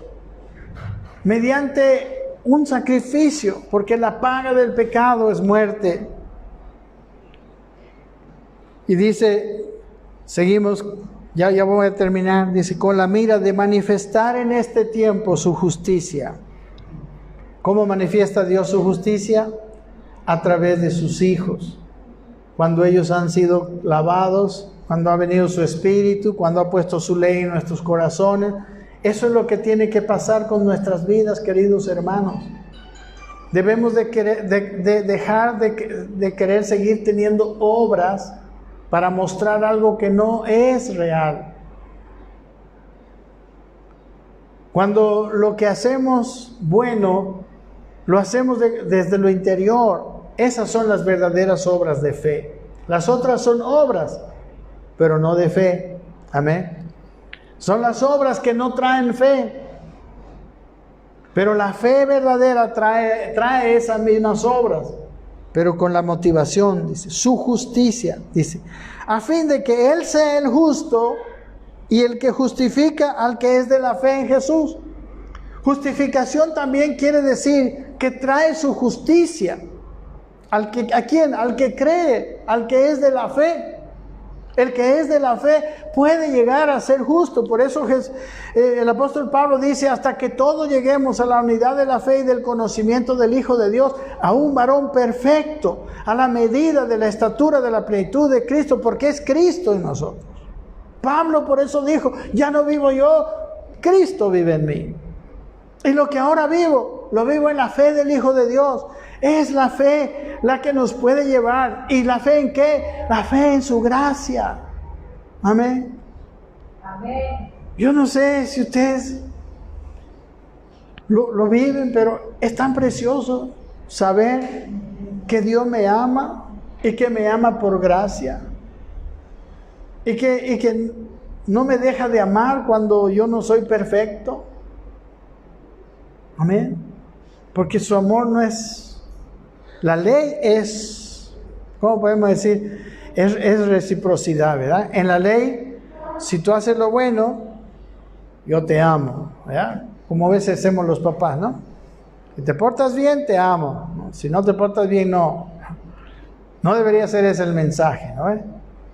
mediante un sacrificio, porque la paga del pecado es muerte. Y dice, seguimos, ya voy a terminar, dice, con la mira de manifestar en este tiempo su justicia. ¿Cómo manifiesta Dios su justicia? A través de sus hijos. Cuando ellos han sido lavados, cuando ha venido su Espíritu, cuando ha puesto su ley en nuestros corazones. Eso es lo que tiene que pasar con nuestras vidas, queridos hermanos. Debemos de dejar de querer seguir teniendo obras para mostrar algo que no es real. Cuando lo que hacemos bueno, lo hacemos desde lo interior, esas son las verdaderas obras de fe. Las otras son obras, pero no de fe. Amén. Son las obras que no traen fe. Pero la fe verdadera trae esas mismas obras, pero con la motivación, dice, su justicia, dice, a fin de que Él sea el justo y el que justifica al que es de la fe en Jesús. Justificación también quiere decir que trae su justicia. ¿A quién? Al que cree, al que es de la fe. El que es de la fe puede llegar a ser justo. Por eso el apóstol Pablo dice, hasta que todos lleguemos a la unidad de la fe y del conocimiento del Hijo de Dios, a un varón perfecto, a la medida de la estatura de la plenitud de Cristo, porque es Cristo en nosotros. Pablo por eso dijo, ya no vivo yo, Cristo vive en mí. Y lo que ahora vivo, lo vivo en la fe del Hijo de Dios. Es la fe la que nos puede llevar. ¿Y la fe en qué? La fe en su gracia. Amén. Amén. Yo no sé si ustedes lo viven, pero es tan precioso saber que Dios me ama y que me ama por gracia. Y que no me deja de amar cuando yo no soy perfecto. Amén. Porque su amor no es... La ley es, ¿cómo podemos decir? Es reciprocidad, ¿verdad? En la ley, si tú haces lo bueno, yo te amo, ¿verdad? Como a veces hacemos los papás, ¿no? Si te portas bien, te amo. Si no te portas bien, no. No debería ser ese el mensaje, ¿no?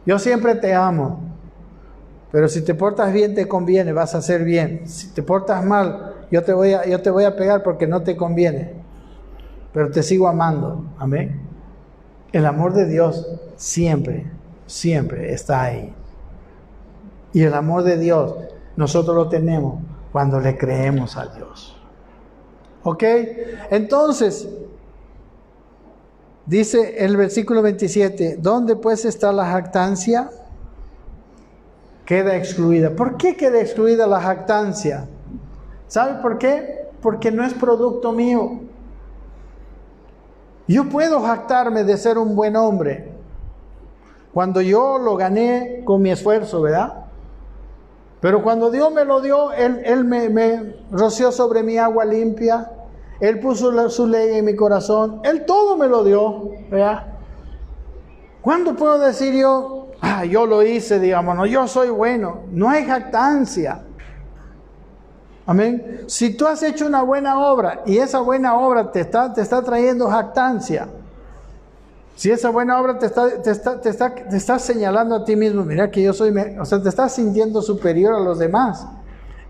Yo siempre te amo. Pero si te portas bien, te conviene, vas a hacer bien. Si te portas mal, yo te voy a pegar porque no te conviene. pero te sigo amando. Amén. El amor de Dios siempre, siempre está ahí. Y el amor de Dios nosotros lo tenemos cuando le creemos a Dios. ¿Ok? Entonces, dice el versículo 27, ¿dónde pues está la jactancia? Queda excluida. ¿Por qué queda excluida la jactancia? ¿Sabe por qué? Porque no es producto mío. Yo puedo jactarme de ser un buen hombre cuando yo lo gané con mi esfuerzo, ¿verdad? Pero cuando Dios me lo dio, Él me roció sobre mi agua limpia. Él puso su ley en mi corazón. Él todo me lo dio, ¿verdad? ¿Cuándo puedo decir yo, yo lo hice, digamos, no, yo soy bueno? No hay jactancia. Amén. Si tú has hecho una buena obra y esa buena obra te está trayendo jactancia, si esa buena obra te está señalando a ti mismo, mira que yo soy, o sea, te estás sintiendo superior a los demás,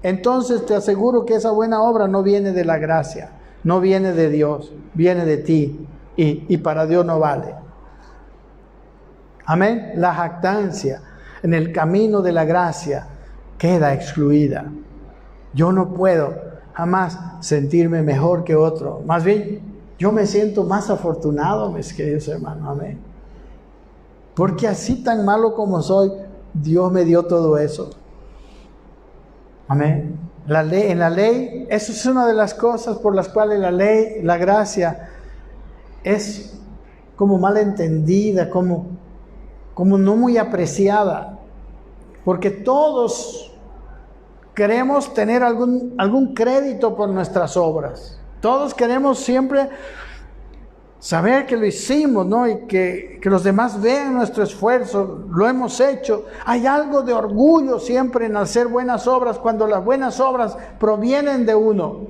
entonces te aseguro que esa buena obra no viene de la gracia, no viene de Dios, viene de ti y para Dios no vale. Amén. La jactancia en el camino de la gracia queda excluida. Yo no puedo jamás sentirme mejor que otro. Más bien, yo me siento más afortunado, mis queridos hermanos. Amén. Porque así tan malo como soy, Dios me dio todo eso. Amén. En la ley, eso es una de las cosas por las cuales la ley, la gracia, es como mal entendida, como no muy apreciada. Porque todos queremos tener algún crédito por nuestras obras. Todos queremos siempre saber que lo hicimos, ¿no? Y que los demás vean nuestro esfuerzo, lo hemos hecho. Hay algo de orgullo siempre en hacer buenas obras, cuando las buenas obras provienen de uno.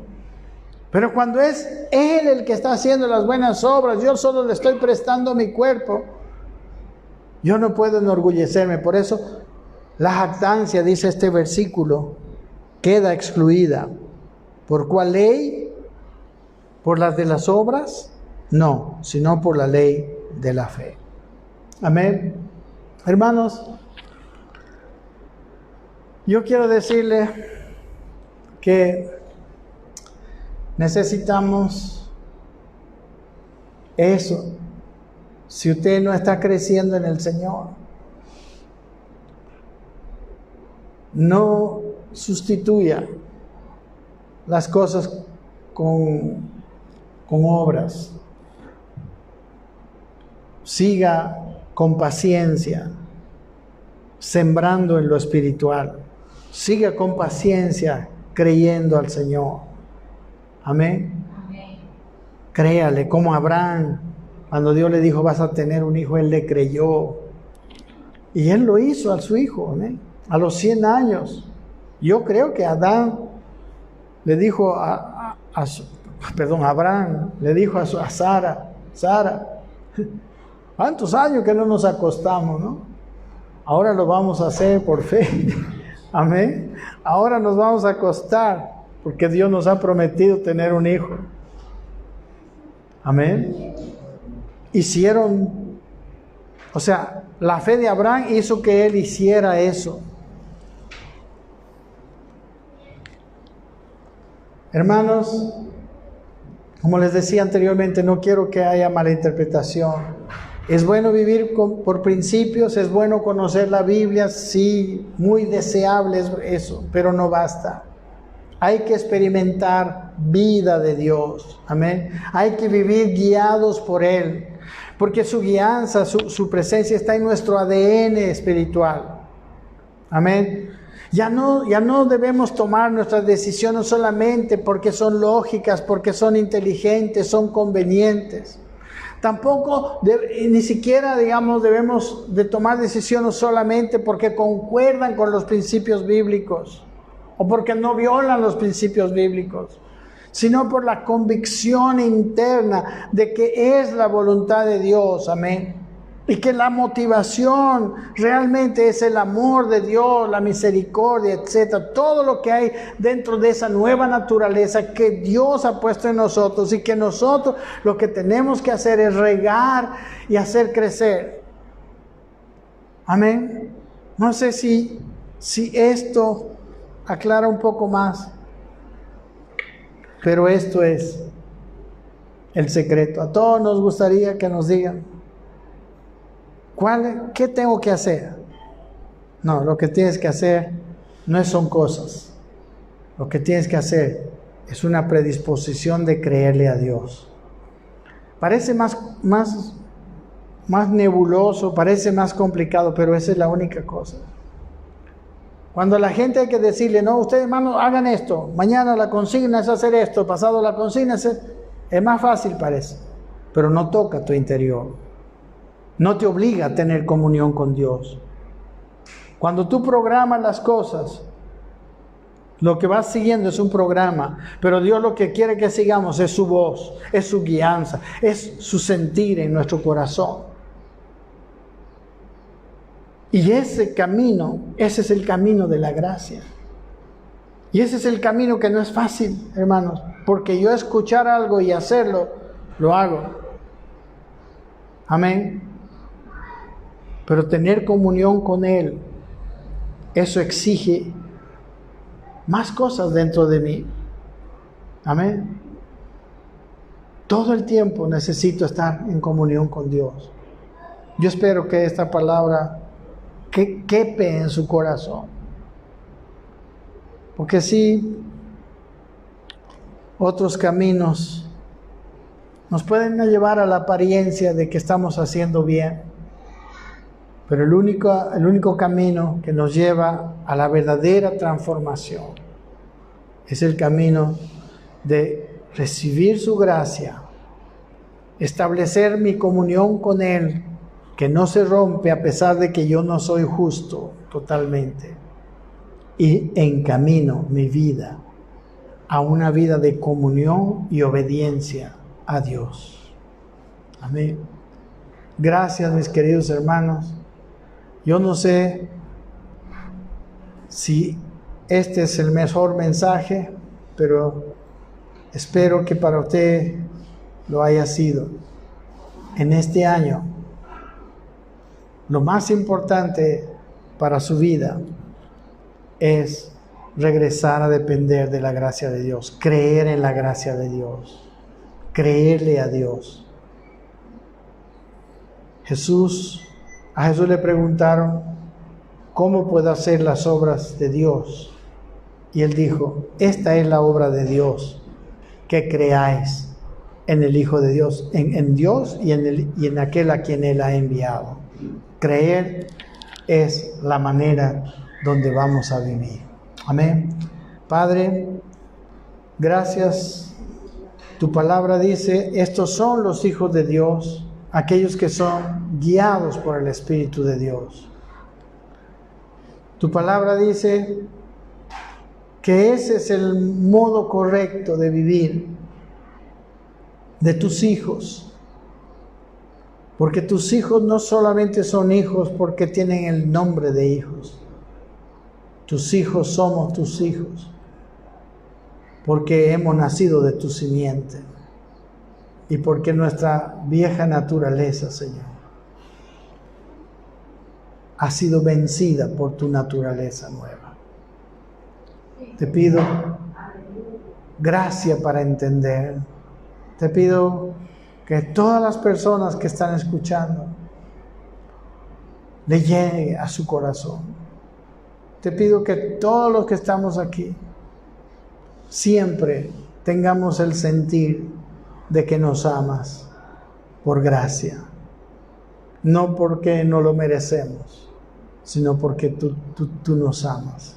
Pero cuando es Él el que está haciendo las buenas obras, yo solo le estoy prestando mi cuerpo, yo no puedo enorgullecerme. Por eso la jactancia, dice este versículo, queda excluida. ¿Por cuál ley? ¿Por las de las obras? No, sino por la ley de la fe. Amén. Hermanos, yo quiero decirle que necesitamos eso. Si usted no está creciendo en el Señor, no sustituya las cosas con obras. Siga con paciencia, sembrando en lo espiritual. Siga con paciencia, creyendo al Señor. Amén. Amén. Créale, como Abraham, cuando Dios le dijo, vas a tener un hijo, él le creyó. Y él lo hizo a su hijo, amén. A los 100 años. Yo creo que Adán le dijo Abraham le dijo a Sara, ¿cuántos años que no nos acostamos, no? Ahora lo vamos a hacer por fe. Amén. Ahora nos vamos a acostar porque Dios nos ha prometido tener un hijo. Amén. La fe de Abraham hizo que él hiciera eso. Hermanos, como les decía anteriormente, no quiero que haya malinterpretación. Es bueno vivir por principios, es bueno conocer la Biblia, sí, muy deseable es eso, pero no basta. Hay que experimentar vida de Dios, amén. Hay que vivir guiados por Él, porque su guianza, su presencia está en nuestro ADN espiritual, amén. Ya no debemos tomar nuestras decisiones solamente porque son lógicas, porque son inteligentes, son convenientes. Tampoco, ni siquiera, debemos de tomar decisiones solamente porque concuerdan con los principios bíblicos o porque no violan los principios bíblicos, sino por la convicción interna de que es la voluntad de Dios, amén. Y que la motivación realmente es el amor de Dios, la misericordia, etc. Todo lo que hay dentro de esa nueva naturaleza que Dios ha puesto en nosotros y que nosotros lo que tenemos que hacer es regar y hacer crecer. Amén. No sé si esto aclara un poco más, pero esto es el secreto. A todos nos gustaría que nos digan, ¿qué tengo que hacer? No, lo que tienes que hacer no son cosas. Lo que tienes que hacer es una predisposición de creerle a Dios. Parece más nebuloso, parece más complicado, pero esa es la única cosa. Cuando a la gente hay que decirle, no, ustedes hermanos hagan esto, mañana la consigna es hacer esto, pasado la consigna es más fácil parece, pero no toca tu interior, no te obliga a tener comunión con Dios. Cuando tú programas las cosas, lo que vas siguiendo es un programa, pero Dios lo que quiere que sigamos es su voz, es su guianza, es su sentir en nuestro corazón. Y ese camino, ese es el camino de la gracia. Y ese es el camino que no es fácil, hermanos, porque yo escuchar algo y hacerlo, lo hago. Amén. Pero tener comunión con Él, eso exige más cosas dentro de mí. Amén. Todo el tiempo necesito estar en comunión con Dios. Yo espero que esta palabra que quepe en su corazón. Porque sí, otros caminos nos pueden llevar a la apariencia de que estamos haciendo bien, pero el único camino que nos lleva a la verdadera transformación es el camino de recibir su gracia, establecer mi comunión con Él, que no se rompe a pesar de que yo no soy justo totalmente, y encamino mi vida a una vida de comunión y obediencia a Dios. Amén. Gracias, mis queridos hermanos. Yo no sé si este es el mejor mensaje, pero espero que para usted lo haya sido. En este año, lo más importante para su vida es regresar a depender de la gracia de Dios, creer en la gracia de Dios, creerle a Dios. A Jesús le preguntaron, ¿cómo puedo hacer las obras de Dios? Y Él dijo, esta es la obra de Dios, que creáis en el Hijo de Dios, en Dios y en aquel a quien Él ha enviado. Creer es la manera donde vamos a vivir. Amén. Padre, gracias. Tu palabra dice, estos son los hijos de Dios, aquellos que son guiados por el Espíritu de Dios. Tu palabra dice que ese es el modo correcto de vivir de tus hijos. Porque tus hijos no solamente son hijos porque tienen el nombre de hijos. Tus hijos somos tus hijos porque hemos nacido de tu simiente y porque nuestra vieja naturaleza, Señor, ha sido vencida por tu naturaleza nueva. Te pido gracia para entender. Te pido que todas las personas que están escuchando le llegue a su corazón. Te pido que todos los que estamos aquí siempre tengamos el sentir de que nos amas por gracia, no porque no lo merecemos, sino porque tú nos amas.